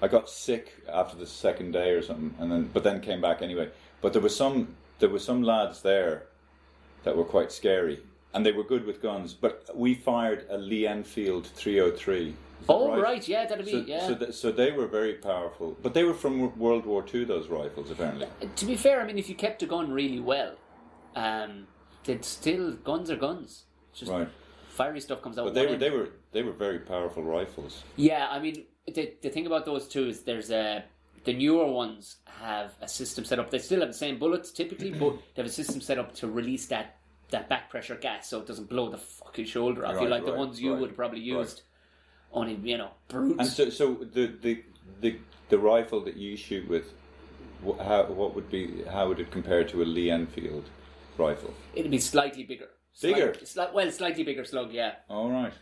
I got sick after the second day or something, but then came back anyway. But there were some lads there that were quite scary. And they were good with guns, but we fired a Lee Enfield 303. Right, yeah, that'd be, So they were very powerful, but they were from World War II. Those rifles, apparently. To be fair, I mean, if you kept a gun really well, they'd still guns are guns. Just right. Fiery stuff comes out. But they were very powerful rifles. Yeah, I mean, the thing about those two is the newer ones have a system set up. They still have the same bullets typically, but they have a system set up to release that that back pressure gas so it doesn't blow the fucking shoulder off you like the ones you would have probably used. Only, brutes. And so the rifle that you shoot with, how would it compare to a Lee Enfield rifle? It'd be slightly bigger. Bigger? Slightly bigger slug, yeah. All right.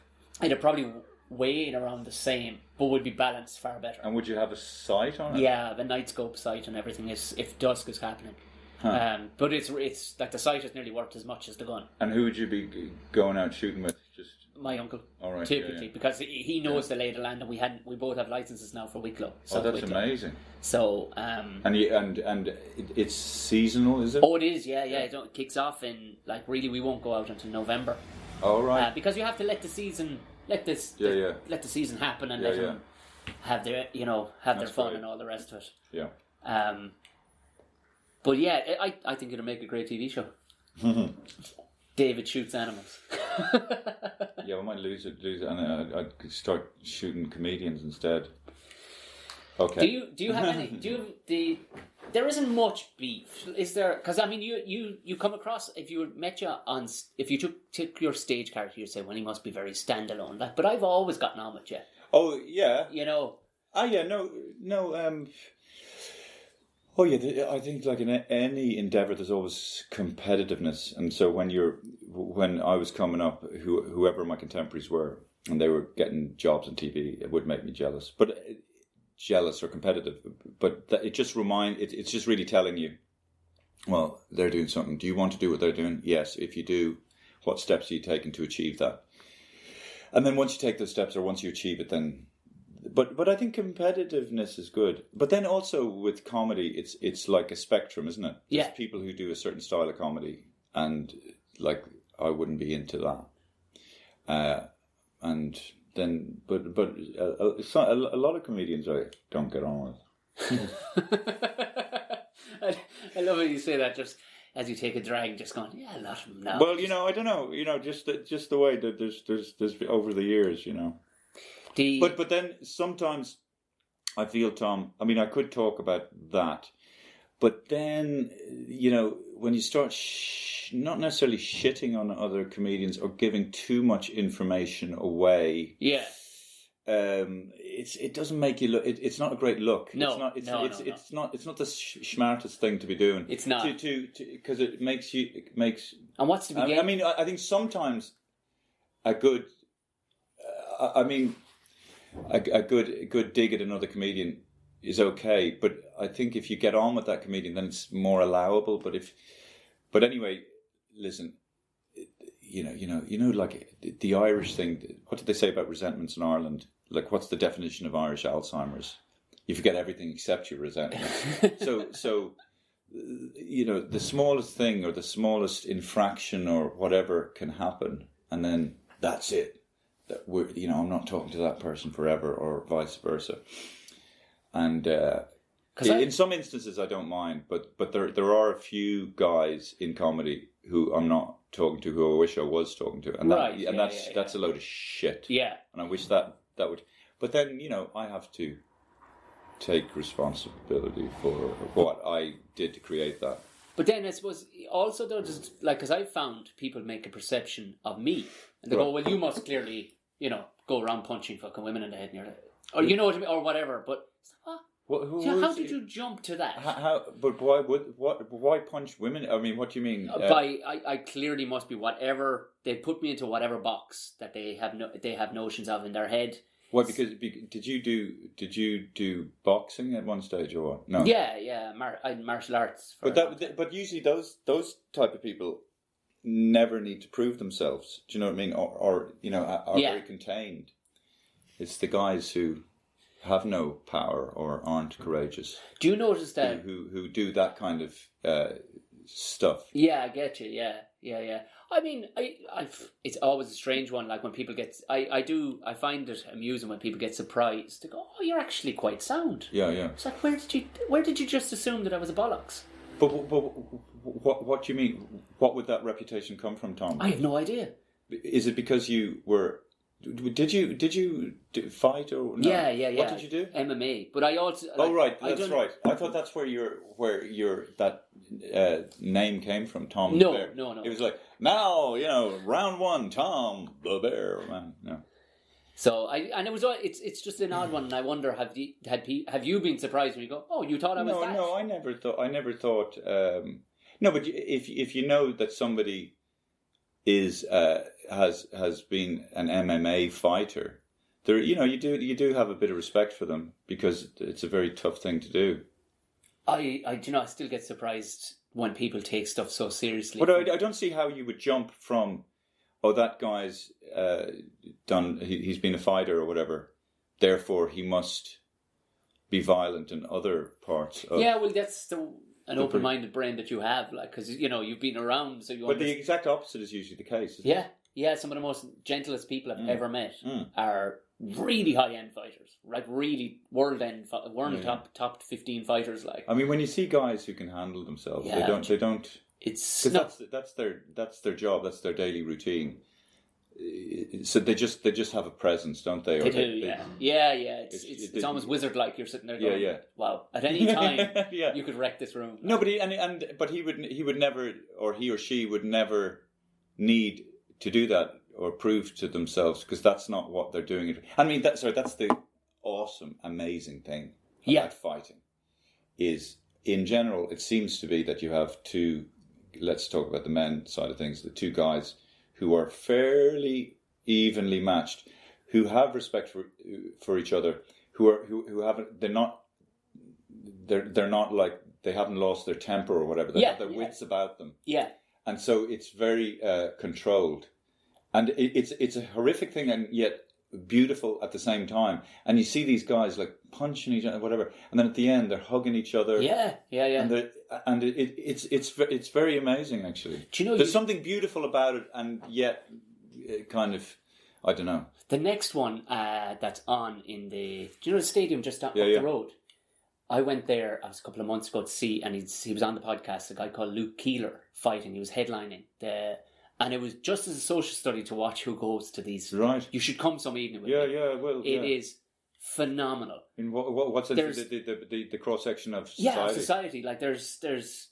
It'd probably weigh around the same, but would be balanced far better. And would you have a sight on it? Yeah, the night scope sight and everything is if dusk is happening. Huh. But it's like the sight is nearly worth as much as the gun. And who would you be going out shooting with? Just my uncle. All right, typically, because he knows the lay of the land, and we both have licenses now for Wicklow. Oh, that's amazing. So and it's seasonal, is it? Oh, it is. Yeah. It kicks off in really we won't go out until November. All right. Because you have to let the season let the season happen and let them have their their fun and all the rest of it. Yeah. But yeah, I think it'll make a great TV show. David shoots animals. Yeah, we might lose it, and I'd start shooting comedians instead. Okay. Do you have any? There isn't much beef, is there? Because I mean, you come across if you took your stage character, you'd say, well, he must be very standalone. But I've always gotten on with you. Oh yeah. Ah yeah, no. Oh yeah, I think like in any endeavour, there's always competitiveness, and so when I was coming up, whoever my contemporaries were, and they were getting jobs on TV, it would make me jealous, jealous or competitive. But it just it's just really telling you, well, they're doing something. Do you want to do what they're doing? Yes. If you do, what steps are you taking to achieve that? And then once you take those steps, or once you achieve it, then. But I think competitiveness is good. But then also with comedy, it's like a spectrum, isn't it? Yeah. There's people who do a certain style of comedy, and like I wouldn't be into that. And then, but a lot of comedians I don't get on with. I love how you say that. Just as you take a drag, just going, yeah, a lot of them now. Well, I don't know. Just the way that there's over the years, But then sometimes I feel, Tom, I mean, I could talk about that, but then, when you start not necessarily shitting on other comedians or giving too much information away, it doesn't make you look. It's not a great look. No, it's not the smartest thing to be doing. It's not because it makes. And what's the beginning? I mean, I think sometimes a good. A good dig at another comedian is okay, but I think if you get on with that comedian, then it's more allowable. But anyway, listen, like the Irish thing. What did they say about resentments in Ireland? Like, what's the definition of Irish Alzheimer's? You forget everything except your resentment. so the smallest thing or the smallest infraction or whatever can happen, and then that's it. That I'm not talking to that person forever, or vice versa. And in some instances, I don't mind, but there are a few guys in comedy who I'm not talking to, who I wish I was talking to, and that's a load of shit. Yeah, and I wish that would. But then I have to take responsibility for what I did to create that. But then I suppose also though, just because I've found people make a perception of me, and they go, well, you must clearly. Go around punching fucking women in the head, and you're like, or you know what I mean, or whatever. But how did you jump to that? How? But why punch women? I mean, what do you mean? I clearly must be whatever they put me into, whatever box that they have notions of in their head. Why? Because did you do boxing at one stage or what? No. Yeah, martial arts. But usually those type of people never need to prove themselves. Do you know what I mean? Or are very contained. It's the guys who have no power or aren't courageous. Do you notice that who do that kind of stuff? Yeah, I get you. Yeah. I mean, it's always a strange one. Like when people get, I find it amusing when people get surprised. They go, "Oh, you're actually quite sound." Yeah. It's like, where did you just assume that I was a bollocks? But what do you mean? What would that reputation come from, Tom? I have no idea. Is it because you were Did you fight or no? Yeah. What did you do? MMA, but I also. Right. That's right. I thought that's where your that name came from, Tom. No, the Bear. no. It was like now round one, Tom the Bear. Man, no. So it's just an odd one, and I wonder have you been surprised when you go, oh, you thought I was that? No, I never thought. No, but if you know that somebody is has been an MMA fighter, there you do have a bit of respect for them because it's a very tough thing to do. I still get surprised when people take stuff so seriously. But I don't see how you would jump from, oh, that guy's he's been a fighter or whatever, therefore he must be violent in other parts of... Yeah, well, that's an open-minded brain that you have, like, because, you've been around, so you But the exact opposite is usually the case, isn't it? Yeah, some of the most gentlest people I've ever met are really high-end fighters, right? Really world-end, top 15 fighters, like. I mean, when you see guys who can handle themselves, they don't... It's that's their job, that's their daily routine. So they just have a presence, don't they? They do, yeah. It's almost wizard-like. You're sitting there going, wow, at any time you could wreck this room. No, but he would never, or he or she would never need to do that or prove to themselves, because that's not what they're doing. I mean, that's the awesome, amazing thing about fighting. Is in general, it seems to be that you have two. Let's talk about the men side of things. The two guys who are fairly evenly matched, who have respect for each other, who haven't. They're not like they haven't lost their temper or whatever. They have their wits about them. Yeah. And so it's very controlled, and it's a horrific thing, and yet beautiful at the same time. And you see these guys like punching each other, whatever, and then at the end they're hugging each other. Yeah. And it's very amazing, actually. Do you know there's something beautiful about it, and yet kind of, I don't know. The next one that's on in the stadium just up the road. I went there. I was a couple of months ago to see, and he was on the podcast. A guy called Luke Keeler fighting. He was headlining and it was just as a social study to watch who goes to these. Right. You should come some evening with me. Well, it is phenomenal. In what's the cross section of society? Yeah, society. Like there's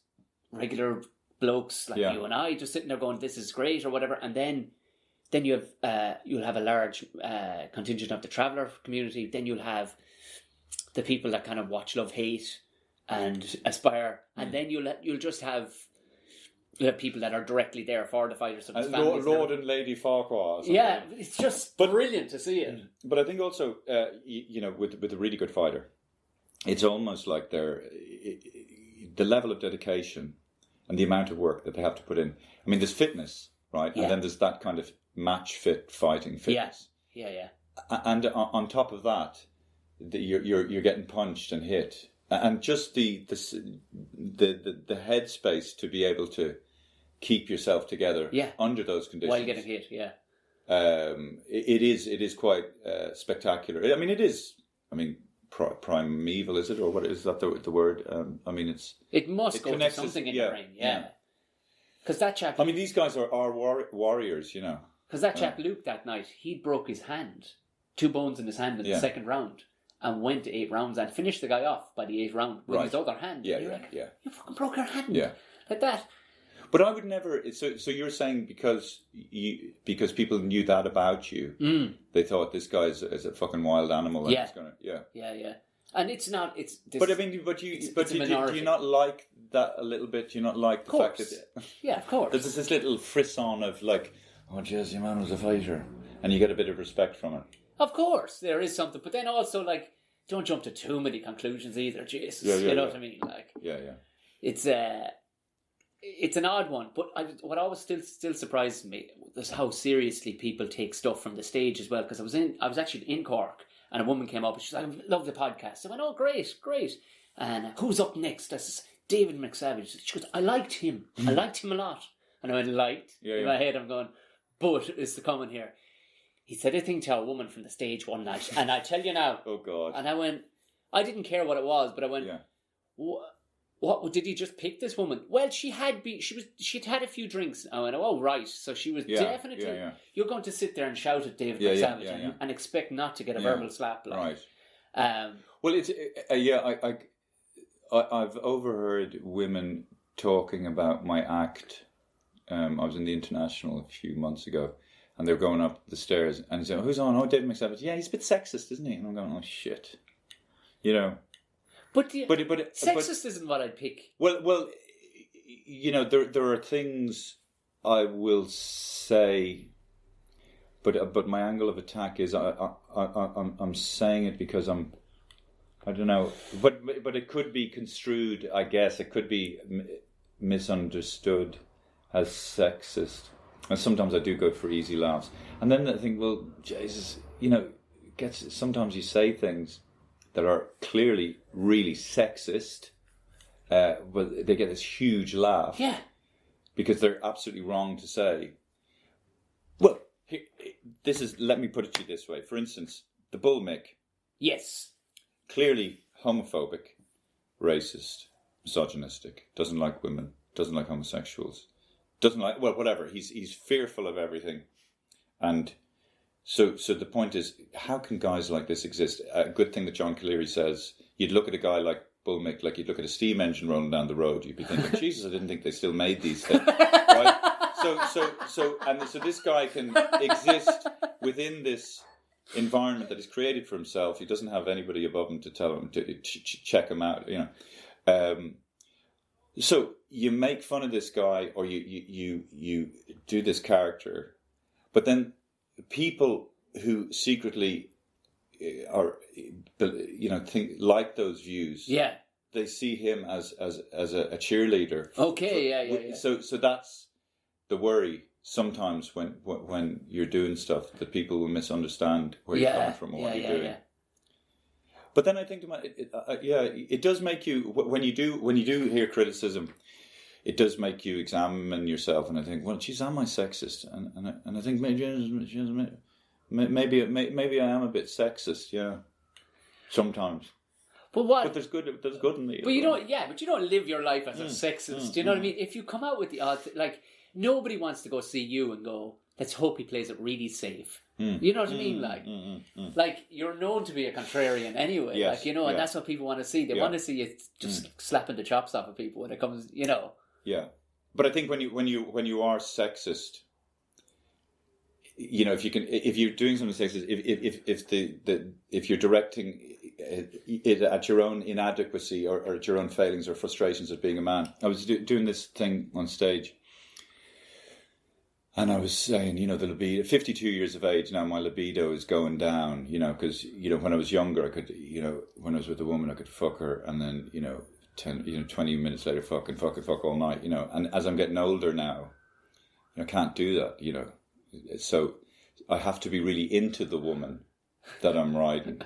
regular blokes like you and I just sitting there going, "This is great" or whatever, and then you have you'll have a large contingent of the traveller community. Then you'll have the people that kind of watch, love, hate, and aspire, and then you'll just have. You have people that are directly there for the fighters. Lord and Lady Farquhar. Yeah, it's just brilliant to see it. But I think also, with a really good fighter, it's almost like the level of dedication and the amount of work that they have to put in. I mean, there's fitness, right? Yeah. And then there's that kind of match fit fighting fitness. Yeah. And on top of that, you're getting punched and hit, and just the headspace to be able to keep yourself together under those conditions while getting hit. It is quite spectacular. I mean, it is. I mean, primeval, is it, or what is that the word? I mean, it must go to something in your brain. Because that chap. I mean, these guys are warriors, you know. Because that chap Luke that night, he broke his hand, 2 bones in his hand in the second round. And went to 8 rounds and finished the guy off by the 8th round with his other hand. You fucking broke your hand. Yeah. Like that. But I would never. So you're saying because people knew that about you, they thought this guy is a fucking wild animal. And he's gonna, Yeah. And it's not. But I mean, do you not like that a little bit? Do you not like the fact that? Yeah, of course. There's this little frisson of like, oh, jeez, your man was a fighter, and you get a bit of respect from it. Of course, there is something, but then also like, don't jump to too many conclusions either. Jesus, you know what I mean? Like, it's an odd one, but what always still surprises me is how seriously people take stuff from the stage as well. Because I was actually in Cork, and a woman came up and she's like, "I love the podcast." I went, "Oh, great!" And who's up next? This is David McSavage. She goes, "I liked him. I liked him a lot." And I went, "Liked." In my head, I'm going, "But it's the comment here." He said a thing to a woman from the stage one night, and I tell you now. Oh God! And I went, I didn't care what it was, but I went, what did he just pick this woman? Well, she'd had a few drinks. I went, oh right, so she was definitely. Yeah. You're going to sit there and shout at David McSavage and expect not to get a verbal slap, like. Right. Well, it's I've overheard women talking about my act. I was in the International a few months ago, and they were going up the stairs, and he said, "Who's on?" "Oh, David McSavage." "Yeah, he's a bit sexist, isn't he?" And I'm going, "Oh shit," you know. But sexist isn't what I'd pick. Well, you know, there are things I will say, but my angle of attack is I'm saying it because I don't know, but it could be construed. I guess it could be misunderstood as sexist, and sometimes I do go for easy laughs, and then I think, well, Jesus, you know, sometimes you say things that are clearly really sexist, but they get this huge laugh. Yeah. Because they're absolutely wrong to say. Well, let me put it to you this way. For instance, the bull Mick. Yes. Clearly homophobic, racist, misogynistic, doesn't like women, doesn't like homosexuals, doesn't like, well, whatever. He's fearful of everything. And So the point is, how can guys like this exist? A good thing that John Culinary says, you'd look at a guy like Bull Mick, like you'd look at a steam engine rolling down the road, you'd be thinking, Jesus, I didn't think they still made these things. Right? So this guy can exist within this environment that he's created for himself. He doesn't have anybody above him to tell him to check him out, you know. So you make fun of this guy, or you do this character, but then people who secretly are, you know, like those views. Yeah. They see him as a cheerleader. Okay. Yeah. So that's the worry sometimes when you're doing stuff, that people will misunderstand where you're coming from or what you're doing. Yeah. But then I think it does make you, when you do hear criticism, it does make you examine yourself, and I think, well, geez, am I sexist? And I think maybe I am a bit sexist, yeah, sometimes. But there's good in me. But you don't live your life as a sexist. Do you know what I mean? If you come out with the odd, like, nobody wants to go see you and go, let's hope he plays it really safe. You know what I mean? Like you're known to be a contrarian anyway. Yes, like, you know, and that's what people want to see. They want to see you just slapping the chops off of people when it comes, you know. Yeah, but I think when you are sexist, you know, if you're doing something sexist, if you're directing it at your own inadequacy or at your own failings or frustrations of being a man. I was doing this thing on stage, and I was saying, you know, the libido. 52 years of age now, my libido is going down. You know, because, you know, when I was younger, I could, you know, when I was with a woman, I could fuck her, and then, you know, 20 minutes later, fuck all night, you know. And as I'm getting older now, I can't do that, you know. So I have to be really into the woman that I'm riding,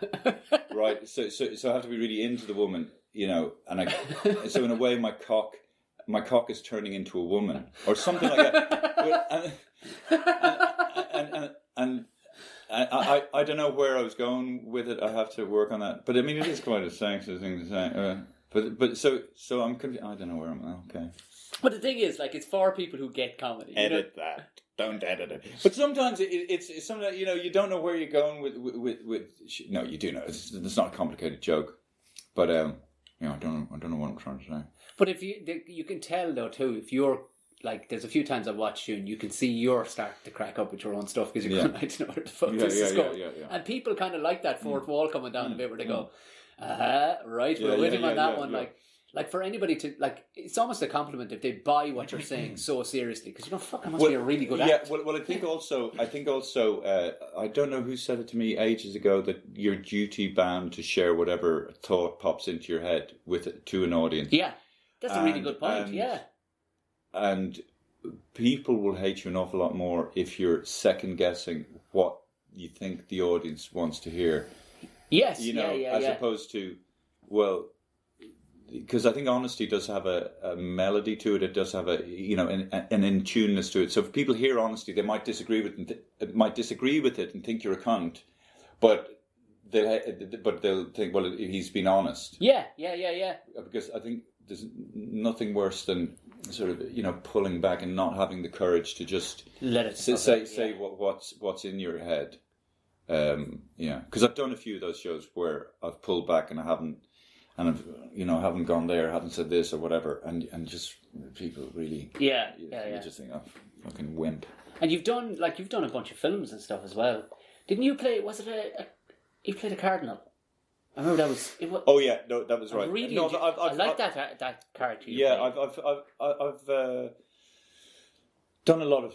right? So I have to be really into the woman, you know. And so in a way, my cock is turning into a woman or something like that. And I don't know where I was going with it. I have to work on that. But I mean, it is quite a sexist thing to say. But so I'm confused. I don't know where I'm at. Okay. But the thing is, like, it's for people who get comedy. Edit that. Don't edit it. But sometimes it's sometimes, you know, you don't know where you're going with. No, you do know. It's not a complicated joke. But you know, I don't know what I'm trying to say. But if you can tell though too, if you're like, there's a few times I've watched you and you can see you're starting to crack up with your own stuff because you're going, I don't know where the fuck this is going. Yeah. And people kind of like that fourth wall coming down a bit where they go, right, we're with him on that one. Yeah. Like for anybody to, like, it's almost a compliment if they buy what you're saying so seriously, because, you know, fuck, it must be a really good act. Yeah, well, I think also, I don't know who said it to me ages ago, that you're duty bound to share whatever thought pops into your head to an audience. Yeah, that's a really good point. And people will hate you an awful lot more if you're second guessing what you think the audience wants to hear. Yes, you know, as opposed to, well, because I think honesty does have a melody to it. It does have a, you know, an in-tuneness to it. So if people hear honesty, they might disagree with it and think you're a cunt, but they'll think, well, he's been honest. Yeah. Because I think there's nothing worse than sort of pulling back and not having the courage to just let it say what's in your head. Because I've done a few of those shows where I've pulled back and I haven't gone there, haven't said this or whatever, and just people really you just think, oh, fucking wimp. And you've done a bunch of films and stuff as well. Didn't you play? Was it you played a cardinal? I remember that was. Oh yeah, no, that was right. Really, no, I like that character. I've done a lot of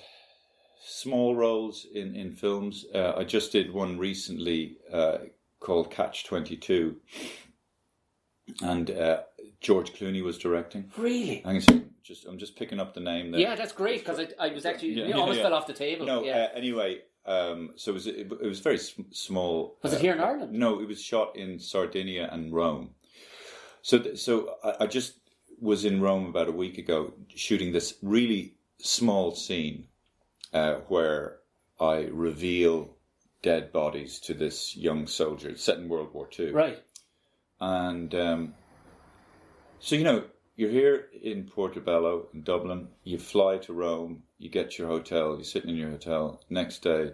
small roles in films. I just did one recently called Catch-22, and George Clooney was directing. Really? I'm just picking up the name there. Yeah, that's great because I was actually almost fell off the table. No, anyway. So it was very small. Was it here in Ireland? No, it was shot in Sardinia and Rome. So I just was in Rome about a week ago shooting this really small scene where I reveal dead bodies to this young soldier set in World War II. Right. And so you're here in Portobello in Dublin. You fly to Rome. You get your hotel. You're sitting in your hotel. Next day,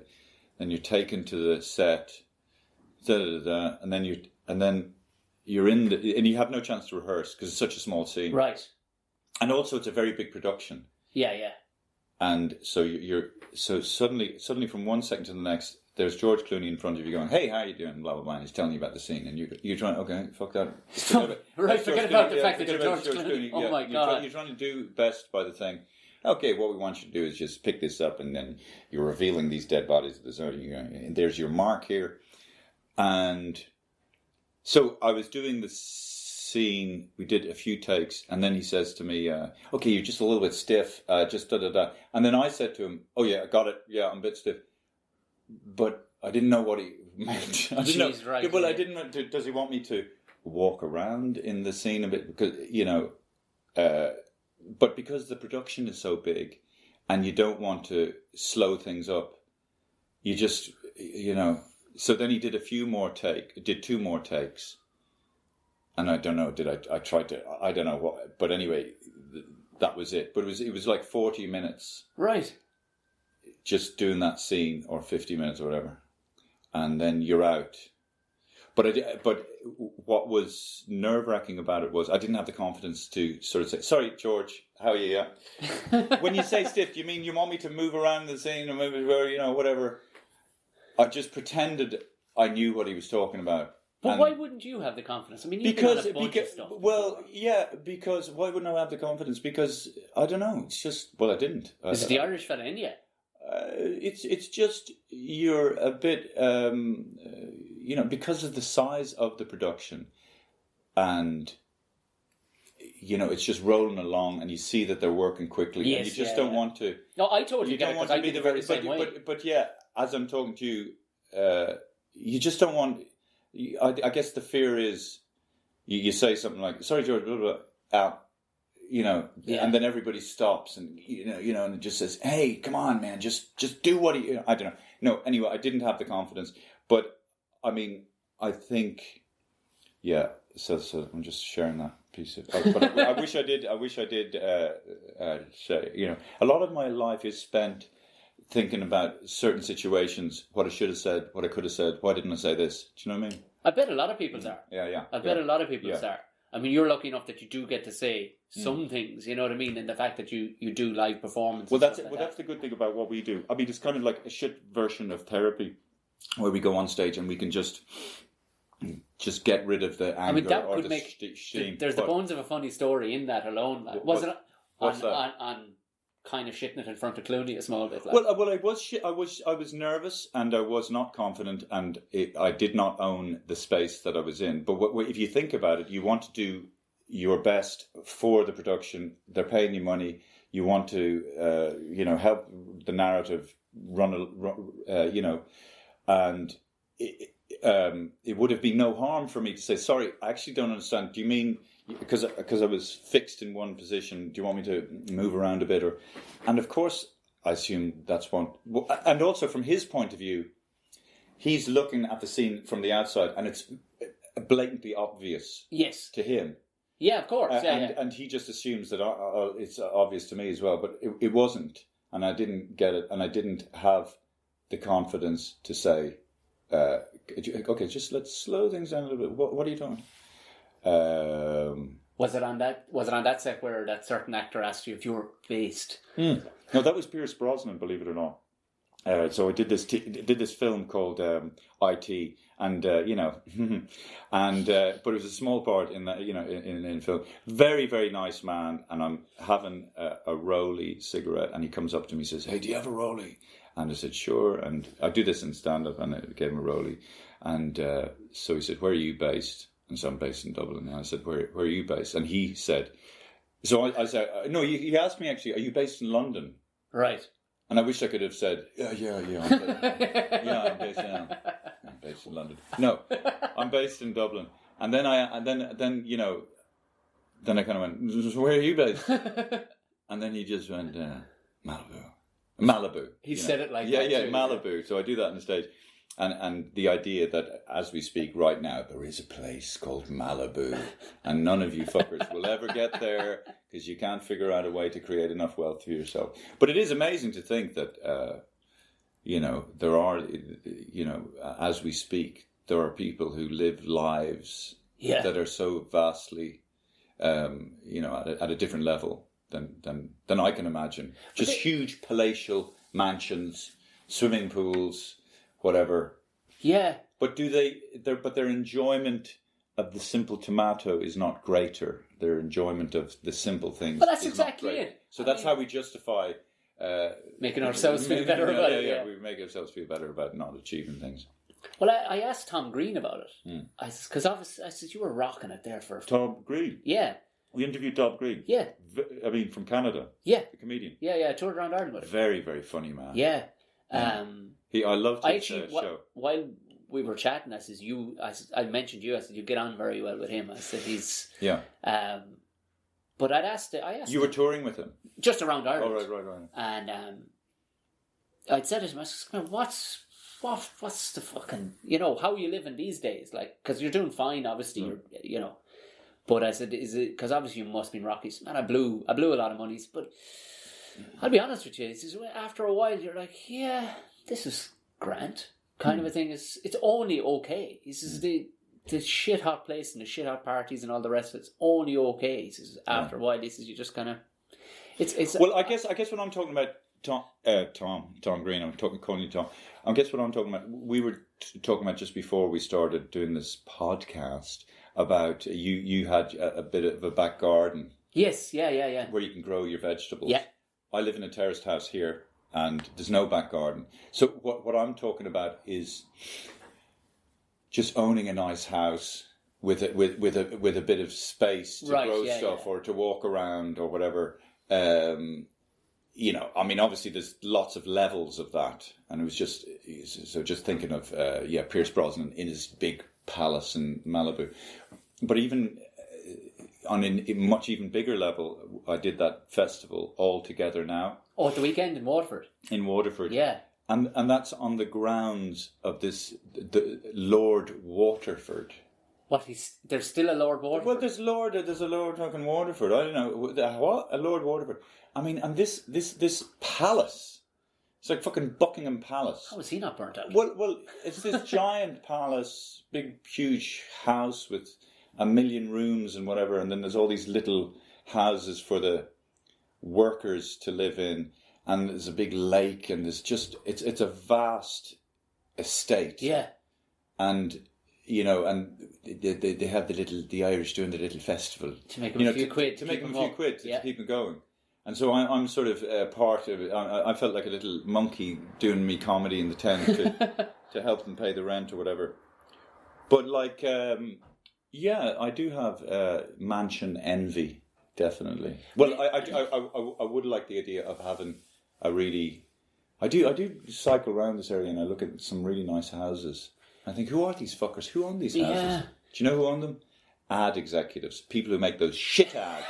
then you're taken to the set. And then you're in and you have no chance to rehearse because it's such a small scene. Right. And also, it's a very big production. Yeah. And so you're suddenly from one second to the next, there's George Clooney in front of you going, "Hey, how you doing?" Blah blah blah. And he's telling you about the scene, and you're trying. Okay, fuck that. Forget about the fact that you're George Clooney. Oh my god! You're trying to do best by the thing. Okay, what we want you to do is just pick this up, and then you're revealing these dead bodies. And there's your mark here, and so I was doing the scene. We did a few takes, and then he says to me, "Okay, you're just a little bit stiff. Just da da da." And then I said to him, "Oh yeah, I got it. Yeah, I'm a bit stiff." But I didn't know what he meant. I didn't know. Right, well, I didn't know. Does he want me to walk around in the scene a bit? Because but because the production is so big, and you don't want to slow things up, you just So then he did two more takes, and I don't know. I tried to? I don't know what. But anyway, that was it. But it was like 40 minutes. Right. Just doing that scene, or 50 minutes or whatever, and then you're out. But what was nerve-wracking about it was I didn't have the confidence to sort of say, "Sorry, George, how are you?" When you say stiff, do you mean you want me to move around the scene or maybe whatever? I just pretended I knew what he was talking about. But why wouldn't you have the confidence? I mean, you've been on a bunch of stuff. Well, yeah, because why wouldn't I have the confidence? Because I don't know. It's just I didn't. Is it the Irish fella in you? It's just you're a bit because of the size of the production, and it's just rolling along, and you see that they're working quickly, and you just don't want to. No, I totally get it because I did the very same way. But yeah, as I'm talking to you, you just don't want. I guess the fear is you say something like, "Sorry, George," blah blah blah. And then everybody stops and and it just says, "Hey, come on, man, just do what he." I don't know. No, anyway, I didn't have the confidence, but I mean, I think, yeah. So I'm just sharing that piece of. But I wish I did. I wish I did say. A lot of my life is spent thinking about certain situations, what I should have said, what I could have said, why didn't I say this? Do you know what I mean? I bet a lot of people are. Yeah. I bet a lot of people are. I mean, you're lucky enough that you do get to say some things, you know what I mean, and the fact that you do live performances. Well, that's the good thing about what we do. I mean, it's kind of like a shit version of therapy, where we go on stage and we can just get rid of the anger. I mean, that could make shame. There's the bones of a funny story in that alone. What's that? On kind of shitting it in front of Clooney a small bit. Like. Well, I was nervous and I was not confident, and I did not own the space that I was in. But if you think about it, you want to do your best for the production. They're paying you money. You want to, help the narrative run. And it would have been no harm for me to say, "Sorry, I actually don't understand. Do you mean?" Because I was fixed in one position. Do you want me to move around a bit? And of course, I assume that's one. And also from his point of view, he's looking at the scene from the outside, and it's blatantly obvious. Yes. To him. Yeah, of course. And he just assumes that it's obvious to me as well, but it wasn't, and I didn't get it, and I didn't have the confidence to say, okay, just let's slow things down a little bit. What are you doing? Was it on that set where that certain actor asked you if you were based? No, that was Pierce Brosnan, believe it or not. So I did this film called IT, and and but it was a small part in that, in film. Very, very nice man, and I'm having a Rolly cigarette, and he comes up to me and says, "Hey, do you have a Rolly?" And I said, "Sure." And I do this in stand up, and I gave him a Rolly, and so he said, "Where are you based?" And so I'm based in Dublin. And I said, "Where are you based?" And he said, so I said, "No." He asked me actually, "Are you based in London?" Right. And I wish I could have said, yeah, I'm based in London. No, I'm based in Dublin. And then I kind of went, "Where are you based?" And then he just went, Malibu. He said it like that. Yeah, Malibu. Yeah. So I do that on stage. And the idea that as we speak right now, there is a place called Malibu, and none of you fuckers will ever get there because you can't figure out a way to create enough wealth for yourself. But it is amazing to think that, there are, as we speak, there are people who live lives that are so vastly, at a different level than I can imagine. Just huge palatial mansions, swimming pools, whatever. Yeah. But their enjoyment of the simple tomato is not greater. Their enjoyment of the simple things. But that's exactly it. So that's how we justify making ourselves feel better about it. Yeah, we make ourselves feel better about not achieving things. Well, I asked Tom Green about it. Because obviously, I said, you were rocking it there for... Tom Green? Yeah. We interviewed Tom Green. Yeah. I mean, from Canada. Yeah. The comedian. Yeah, I toured around Ireland with him. Very, very funny man. Yeah. I loved his show. While we were chatting, I mentioned you. I said, you get on very well with him. I said, he's... Yeah. But I asked you were touring with him? Just around Ireland. Oh, right. And I'd said to him, I said, what's the fucking... how are you living these days? Like, because you're doing fine, obviously, you're. But I said, is it... Because obviously you must have been Rockies. Man, I blew a lot of monies, but... I'll be honest with you. He says, after a while, you're like, yeah, this is grand. Kind of a thing. It's only okay. He says, the shit hot place and the shit hot parties and all the rest of it's only okay. He says, after a while, he says, you just kind of... It's. Well, I guess when I'm talking about Tom Green, I'm talking Clooney Tom. I guess what I'm talking about, we were talking about just before we started doing this podcast about you had a bit of a back garden. Yes, yeah. Where you can grow your vegetables. Yeah. I live in a terraced house here, and there's no back garden. So what I'm talking about is just owning a nice house with a bit of space to grow stuff or to walk around or whatever. I mean, obviously there's lots of levels of that, and it was just thinking of Pierce Brosnan in his big palace in Malibu, but even. On a much even bigger level, I did that festival all together now. Oh, at the weekend in Waterford. In Waterford, yeah, and that's on the grounds of the Lord Waterford. What? There's still a Lord Waterford. Well, there's a Lord fucking Waterford. I don't know what a Lord Waterford. I mean, and this palace. It's like fucking Buckingham Palace. How was he not burnt out? Well, it's this giant palace, big, huge house with 1 million rooms and whatever, and then there's all these little houses for the workers to live in, and there's a big lake, and there's just it's a vast estate. Yeah. And and they have the Irish doing the little festival to make them a few quid to keep them going. And so I'm sort of part of it. I felt like a little monkey doing me comedy in the tent to help them pay the rent or whatever. But like. Yeah, I do have mansion envy, definitely. Well, I would like the idea of having a really... I do cycle around this area and I look at some really nice houses. I think, who are these fuckers? Who own these houses? Yeah. Do you know who own them? Ad executives. People who make those shit ads.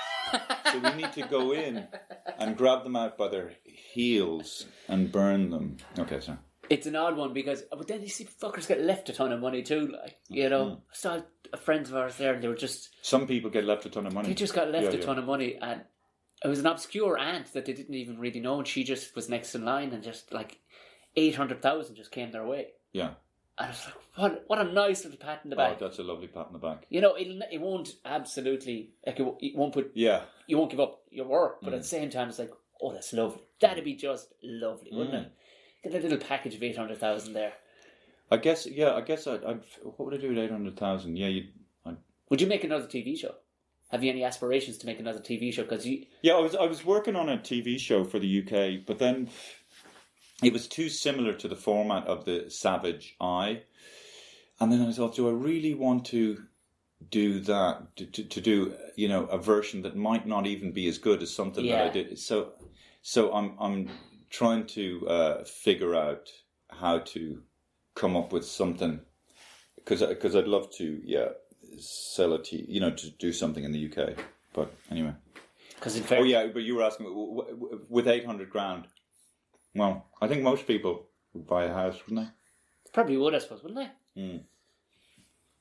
So we need to go in and grab them out by their heels and burn them. Okay, sorry. It's an odd one because, but then you see fuckers get left a ton of money too. Like, you know, I saw friends of ours there, and they were just. Some people get left a ton of money. They just got left a ton of money, and it was an obscure aunt that they didn't even really know, and she just was next in line, and just like 800,000 just came their way. Yeah. And I was like, what a nice little pat in the back. Oh, that's a lovely pat in the back. You know, it won't absolutely, like, it won't put, you won't give up your work, but at the same time, it's like, oh, that's lovely. That'd be just lovely, wouldn't it? Get a little package of 800,000 there. I guess, I'd what would I do with 800,000? Yeah, Would you make another TV show? Have you any aspirations to make another TV show? Because I was working on a TV show for the UK, but then it was too similar to the format of the Savage Eye, and then I thought, do I really want to do that? To do, you know, a version that might not even be as good as something that I did. So I'm trying to figure out how to come up with something, because I'd love to sell it to, you know, to do something in the UK. But anyway, but you were asking with 800 grand. Well, I think most people would buy a house, wouldn't they? Probably would, I suppose, wouldn't they?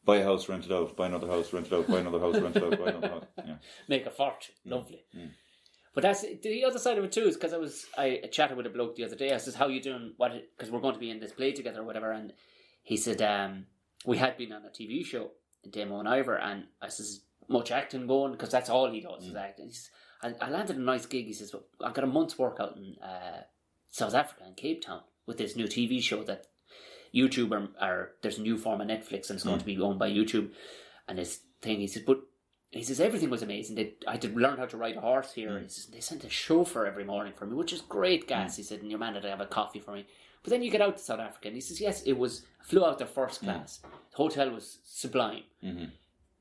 Buy a house, rent it out. Buy another house, rent it out. Buy another house, rent it out. Buy another house. Yeah. Make a fortune. Lovely. But that's the other side of it too, is because I chatted with a bloke the other day. I said, how you doing? Because we're going to be in this play together or whatever. And he said, we had been on a TV show, Damo and Ivor, and I says, much acting going? Because that's all he does is acting. He says, I landed a nice gig. He says, well, I got a month's work out in South Africa, in Cape Town, with this new TV show that YouTube there's a new form of Netflix, and it's going to be owned by YouTube. And this thing, he says, everything was amazing. I had to learn how to ride a horse here. He says, they sent a chauffeur every morning for me, which is great gas. He said, and your man had to have a coffee for me. But then you get out to South Africa, and he says, yes, flew out there first class. The hotel was sublime.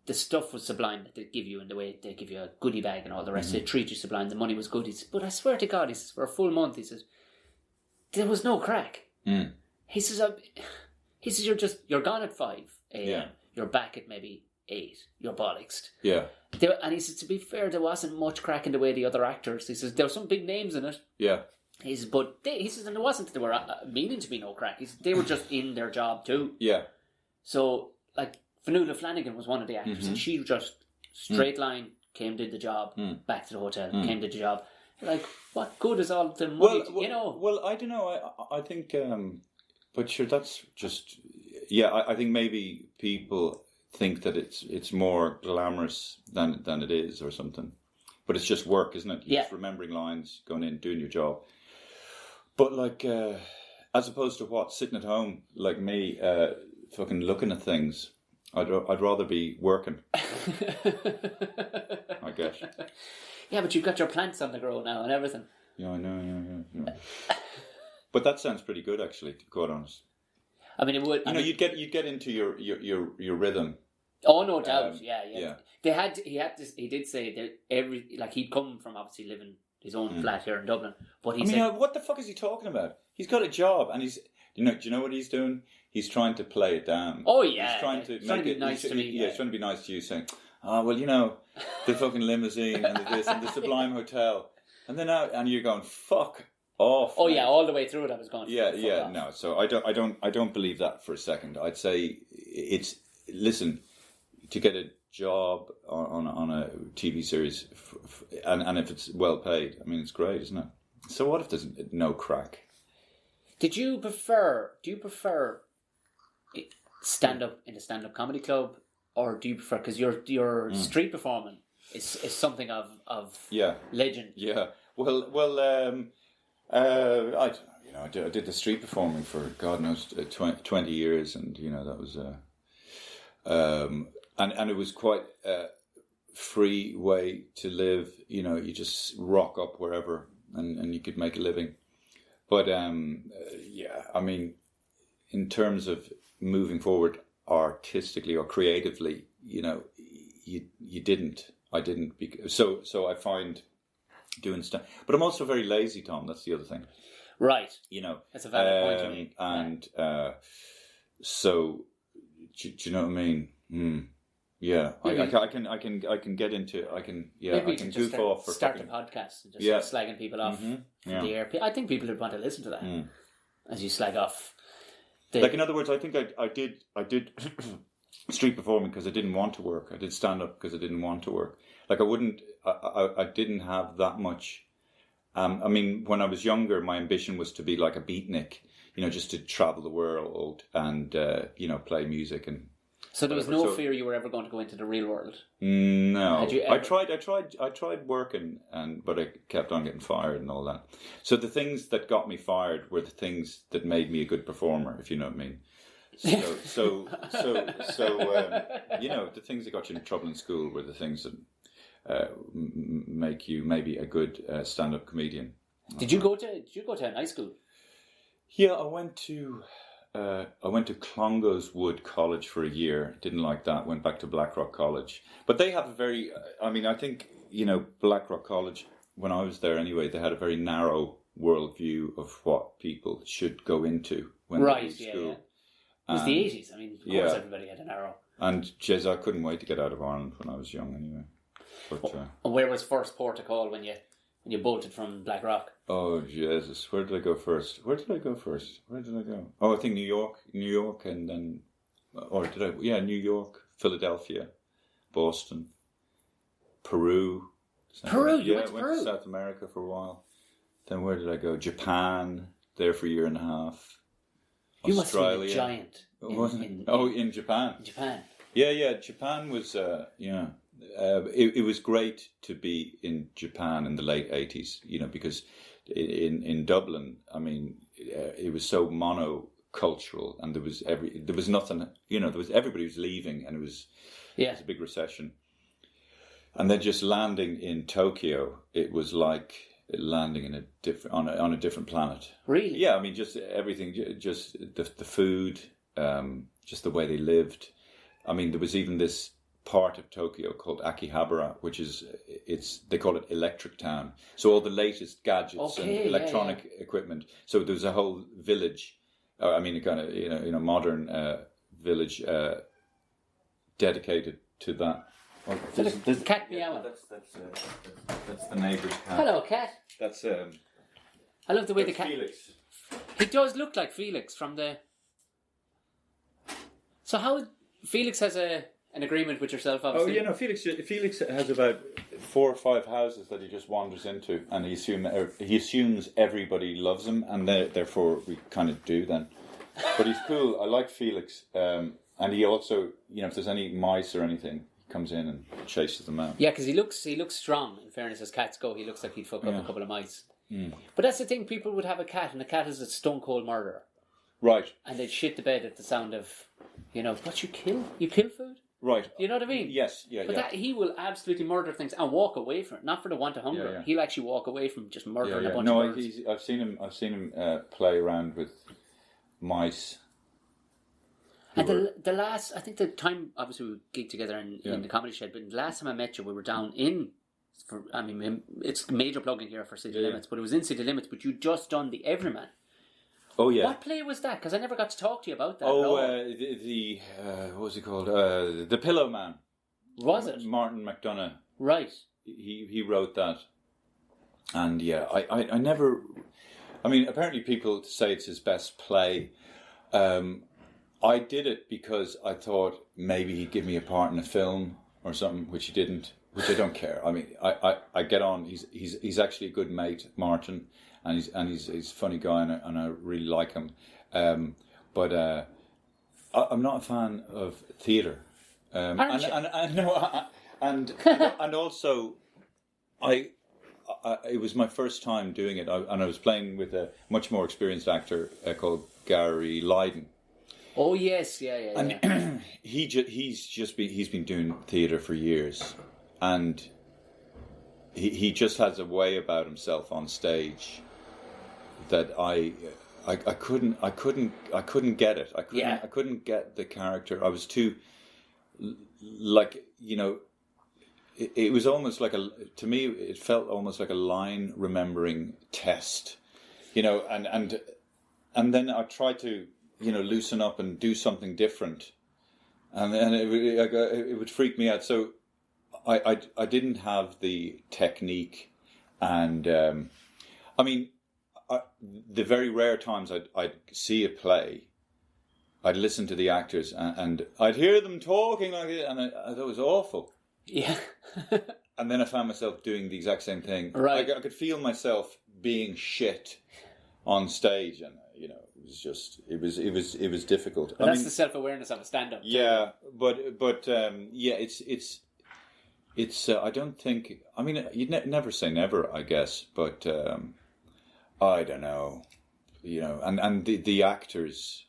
The stuff was sublime that they give you, in the way they give you a goodie bag and all the rest. They treat you sublime. The money was good. He says, but I swear to God, he says, for a full month, he says, there was no crack. He says, you're gone at 5 a.m. You're back at maybe 8. You're bollocksed. Yeah. And he says, to be fair, there wasn't much crack in the way the other actors. He says, there were some big names in it. Yeah. He says, and it wasn't that they were meaning to be no crack. He says, they were just in their job too. Yeah. So, like, Fionnuala Flanagan was one of the actors, and she just straight line, came, did the job, back to the hotel, came, did the job. Like, what good is all the money, you know? Well, I don't know. I think, but sure, that's just, I think maybe people think that it's more glamorous than it is or something. But it's just work, isn't it? You're just remembering lines, going in, doing your job. But like, as opposed to sitting at home like me, fucking looking at things, I'd rather be working. I guess. Yeah, but you've got your plants on the grow now and everything. Yeah, I know. Yeah. But that sounds pretty good, actually, to be quite honest. I mean, it would. You'd get into your rhythm. Oh, no doubt. Yeah. He did say that he'd come from obviously living his own flat here in Dublin, but he said, what the fuck is he talking about? He's got a job, and do you know what he's doing? He's trying to play it down. Oh yeah, he's trying to be nice to me. Yeah, he's trying to be nice to you, saying, well, you know, the fucking limousine and this and the Sublime Hotel, and then and you're going, fuck off. Oh, mate. Yeah, all the way through it, I was going. Yeah. No, so I don't believe that for a second. I'd say listen, to get a job on a TV series, and if it's well paid, I mean, it's great, isn't it? So what if there's no crack? Do you prefer stand up in a stand up comedy club, or do you prefer, because your street performing is something of legend? Yeah. Well, I did the street performing for God knows 20 years, and that was and it was quite a free way to live. You just rock up wherever, and you could make a living. But I mean, in terms of moving forward artistically or creatively, you didn't. I didn't. So I find doing stuff. But I'm also very lazy, Tom. That's the other thing. Right. That's a valid point to make. And so, do you know what I mean? Yeah, I can get into. I can goof off for start a podcast and just slagging people off from the air. I think people would want to listen to that. as you slag off. Like, in other words, I think I did street performing because I didn't want to work. I did stand up because I didn't want to work. Like, I didn't have that much. I mean, when I was younger, my ambition was to be like a beatnik, just to travel the world and, play music and. So there was no fear you were ever going to go into the real world? No. Had you ever... I tried working, but I kept on getting fired and all that. So the things that got me fired were the things that made me a good performer, if you know what I mean. So the things that got you in trouble in school were the things that make you maybe a good stand-up comedian. Did you go to a high school? Yeah, I went to Clongowes Wood College for a year. Didn't like that. Went back to Blackrock College. But they have a very... I think, Blackrock College, when I was there anyway, they had a very narrow worldview of what people should go into when they leave school. Yeah. It was the 80s. I mean, of course everybody had a narrow. And, jeez, I couldn't wait to get out of Ireland when I was young anyway. But, and where was first port of call when you bolted from Blackrock? Oh, Jesus. Where did I go first? Where did I go? Oh, I think New York, and then... Or did I... Yeah, New York, Philadelphia, Boston, Peru. You went to Peru? I went to South America for a while. Then where did I go? Japan, there for a year and a half. You Australia. must have been a giant. In Japan. Japan. Yeah. Japan was, it was great to be in Japan in the late 80s, because in Dublin, I mean, it was so monocultural, and there was nothing, everybody was leaving, and it was a big recession. And then just landing in Tokyo, it was like landing in on a different planet. Really? Yeah, I mean, just everything, just the food, just the way they lived. I mean, there was even this part of Tokyo called Akihabara, which they call it Electric Town. So all the latest gadgets and electronic equipment. So there's a whole village, a kind of modern village dedicated to that. Oh, there's cat meowing. That's the neighbour's cat. Hello, cat. That's I love the way the cat. Felix. He does look like Felix from the. So how Felix has an agreement with yourself, obviously. Oh, Felix has about 4 or 5 houses that he just wanders into, and he assumes everybody loves him, and therefore we kind of do then. But he's cool. I like Felix, and he also, if there's any mice or anything, he comes in and chases them out. Yeah, because he looks strong. In fairness, as cats go, he looks like he'd fuck up a couple of mice. Mm. But that's the thing: people would have a cat, and the cat is a stone cold murderer. Right. And they'd shit the bed at the sound of, what you kill? You kill food? Right. You know what I mean? Yes, yeah, But that he will absolutely murder things and walk away from it, not for the want of hunger. Yeah. He'll actually walk away from just murdering a bunch of birds. I've seen him play around with mice. And the last, I think the time, obviously we gigged together in the Comedy Shed, but the last time I met you, we were down it's major plug in here for City Limits, but it was in City Limits, but you just done the Everyman. Oh, yeah. What play was that? Because I never got to talk to you about that. What was it called? The Pillow Man. Was it? Martin McDonagh. Right. He wrote that. And yeah, I never... I mean, apparently people say it's his best play. I did it because I thought maybe he'd give me a part in a film or something, which he didn't, which I don't care. I mean, I get on. He's actually a good mate, Martin. And he's a funny guy, and I really like him. But I'm not a fan of theatre. And also, it was my first time doing it, and I was playing with a much more experienced actor called Gary Lydon. Oh yes, yeah. And he's been doing theatre for years, and he just has a way about himself on stage that I couldn't get it. I couldn't get the character. I was too it was almost like to me it felt almost like a line remembering test, and then I tried to loosen up and do something different, and then it would freak me out. So I didn't have the technique, and I mean, the very rare times I'd see a play, I'd listen to the actors and I'd hear them talking like it, and I thought it was awful. Yeah. And then I found myself doing the exact same thing. Right. I could feel myself being shit on stage, and it was just it was difficult. But that's the self-awareness of a stand-up. Yeah, but yeah, it's I don't think. I mean, you'd never say never, I guess, but I don't know. And the actors,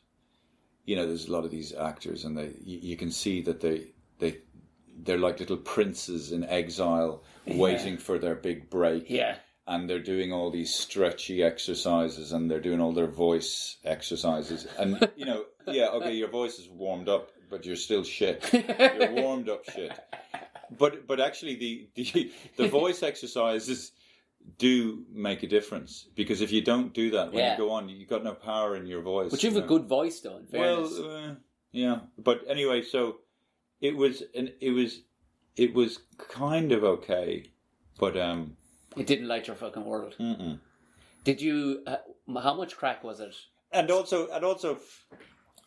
there's a lot of these actors, and you can see that they're like little princes in exile, waiting for their big break. Yeah. And they're doing all these stretchy exercises, and they're doing all their voice exercises. And, okay, your voice is warmed up, but you're still shit. You're warmed up shit. But actually, the voice exercises do make a difference, because if you don't do that when you go on, you've got no power in your voice. But you have a good voice, though, in fairness. Well, yeah. But anyway, so it was kind of okay, but it didn't light your fucking world. Mm-mm. Did you? How much crack was it? And also,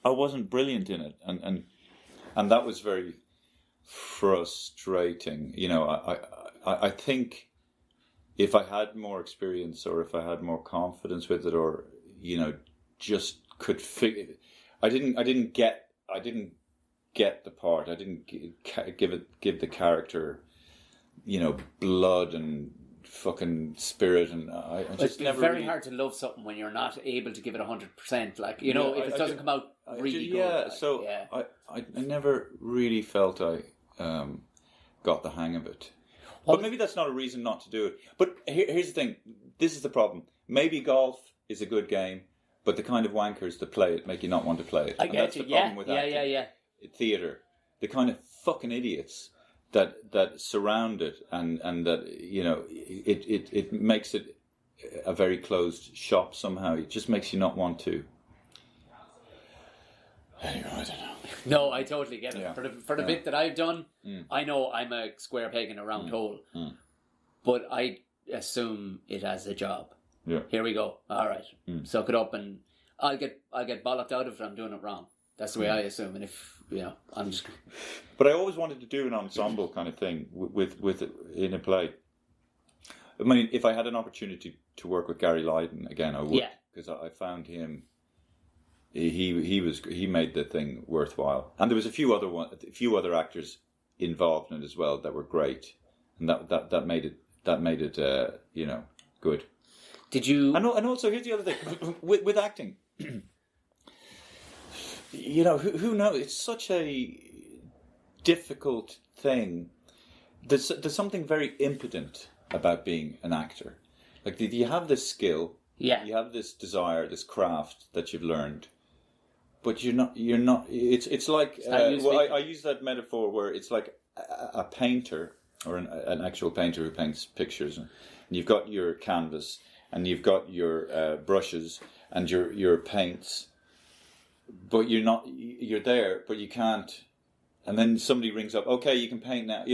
I wasn't brilliant in it, and that was very frustrating. I think if I had more experience, or if I had more confidence with it, or just could figure, I didn't get the part. I didn't give the character, blood and fucking spirit, and I just never. It's very hard to love something when you're not able to give it 100%. Like if it doesn't come out really good. Yeah, like, so yeah. I never really felt I got the hang of it. But maybe that's not a reason not to do it. But here's the thing. This is the problem. Maybe golf is a good game, but the kind of wankers that play it make you not want to play it. I get that's you. the problem with yeah, acting. yeah. Theatre. The kind of fucking idiots that surround it, and that it makes it a very closed shop somehow. It just makes you not want to. Anyway, I don't know. No, I totally get it. Yeah. For the bit that I've done, I know I'm a square peg in a round hole, but I assume it as a job. Yeah. Here we go. All right, suck it up, and I'll get bollocked out if I'm doing it wrong. That's the way I assume, and if I'm just. But I always wanted to do an ensemble kind of thing with in a play. I mean, if I had an opportunity to work with Gary Lydon again, I would, because I found him. He made the thing worthwhile, and there was a few other actors involved in it as well that were great, and that made it good. Did you? And also here's the other thing with acting. Who knows? It's such a difficult thing. There's something very impotent about being an actor. Like, you have this skill, you have this desire, this craft that you've learned, but you're not. It's like I use that metaphor where it's like a painter, or an actual painter who paints pictures, and you've got your canvas, and you've got your brushes and your paints. But you're not. You're there, but you can't. And then somebody rings up. Okay, you can paint now.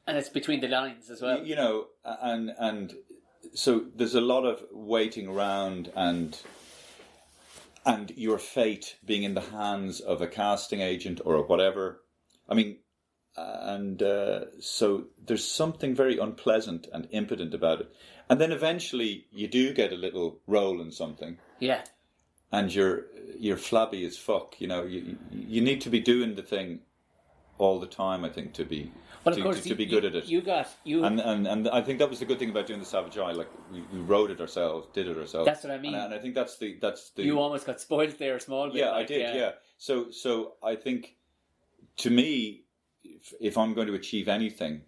And it's between the lines as well. And so there's a lot of waiting around, and your fate being in the hands of a casting agent or whatever. I mean, so there's something very unpleasant and impotent about it. And then eventually you do get a little role in something. Yeah. And you're flabby as fuck. You need to be doing the thing all the time, I think, to be good at it. And I think that was the good thing about doing the Savage Eye. Like, we wrote it ourselves, did it ourselves. That's what I mean. And I think that's the. You almost got spoiled there, a small bit. Yeah, I did. Yeah. So I think, to me, if I'm going to achieve anything,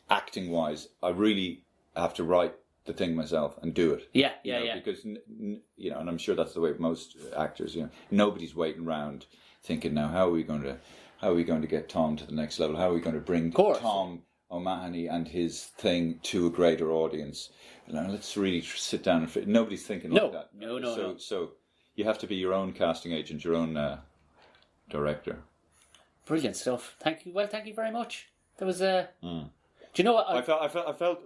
acting wise, I really have to write the thing myself and do it. Yeah. Because and I'm sure that's the way most actors. Nobody's waiting around thinking, now how are we going to get Tom to the next level? How are we going to bring Tom O'Mahony and his thing to a greater audience? Let's really sit down and. Nobody's thinking like that. No. So you have to be your own casting agent, your own director. Brilliant stuff. Thank you. Well, thank you very much. There was a. Do you know what I felt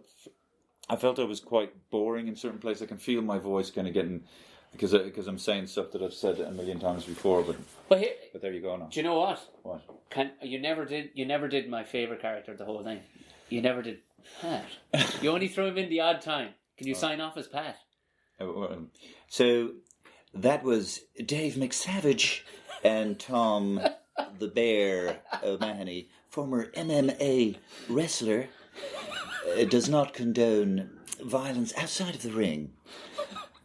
I felt I was quite boring in certain places. I can feel my voice kind of getting, because I'm saying stuff that I've said a million times before. But there you go now. Do you know what? What? You never did my favourite character the whole thing. You never did Pat. You only threw him in the odd time. Can you sign off as Pat? So that was Dave McSavage and Tom the Bear O'Mahony, former MMA wrestler, does not condone violence outside of the ring.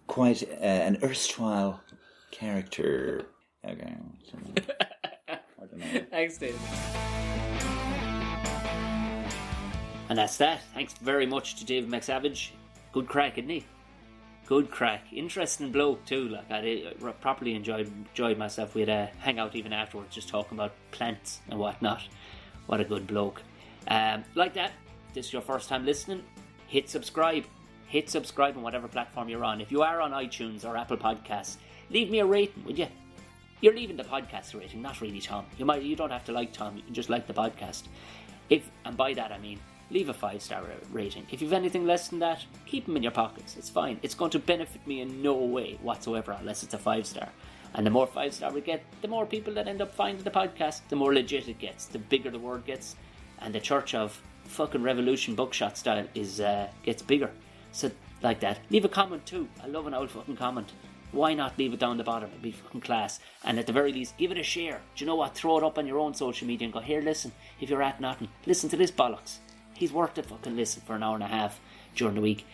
Quite an erstwhile character. Okay. I don't know. Thanks, Dave. And that's that. Thanks very much to Dave McSavage. Good crack, isn't he? Good crack. Interesting bloke too. Like I properly enjoyed myself. We had a hangout even afterwards, just talking about plants and whatnot. What a good bloke. Like that. If this is your first time listening, hit subscribe. Hit subscribe on whatever platform you're on. If you are on iTunes or Apple Podcasts, leave me a rating, would you? You're leaving the podcast rating, not really Tom. You don't have to like Tom. You can just like the podcast. And by that I mean, leave a 5-star rating. If you've anything less than that, keep them in your pockets. It's fine. It's going to benefit me in no way whatsoever unless it's a 5-star. And the more 5-star we get, the more people that end up finding the podcast, the more legit it gets, the bigger the word gets, and the church of fucking Revolution Buckshot style gets bigger. So like that. Leave a comment too. I love an old fucking comment. Why not leave it down the bottom? It'd be fucking class. And at the very least, give it a share. Do you know what? Throw it up on your own social media and go, here, listen, if you're at nothing, listen to this bollocks. He's worth it fucking listen for an hour and a half during the week.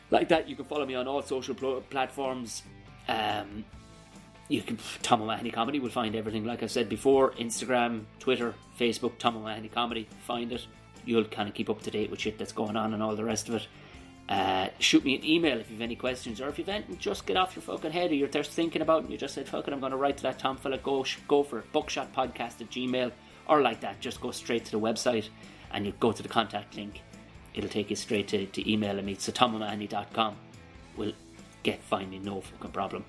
Like that, you can follow me on all social platforms. You can Tom O'Mahony Comedy will find everything like I said before. Instagram, Twitter, Facebook, Tom O'Mahony Comedy. Find it. You'll kind of keep up to date with shit that's going on and all the rest of it. Shoot me an email if you've any questions, or if you've anything, just get off your fucking head, or you're just thinking about it and you just said, fuck it, I'm going to write to that Tom fella, go for it, buckshotpodcast@gmail, or like that, just go straight to the website and you go to the contact link. It'll take you straight to emailing me. So tomomahony.com will find me, no fucking problem.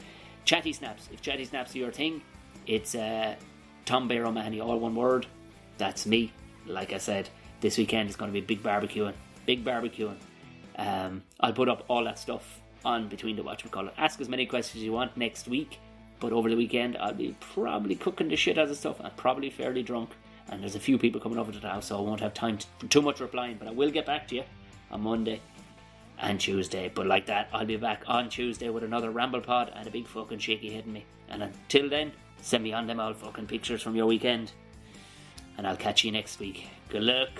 Chatty Snaps, if Chatty Snaps are your thing, it's tombearomahony, all one word. That's me. Like I said, this weekend is going to be big barbecuing. I'll put up all that stuff on between the whatchamacallit. Ask as many questions as you want next week, but over the weekend I'll be probably cooking the shit out of stuff. I'm probably fairly drunk, and there's a few people coming over to the house, so I won't have time for too much replying, but I will get back to you on Monday and Tuesday. But like that, I'll be back on Tuesday with another ramble pod and a big fucking shaky head in me. And until then, send me on them all fucking pictures from your weekend, and I'll catch you next week. Good luck.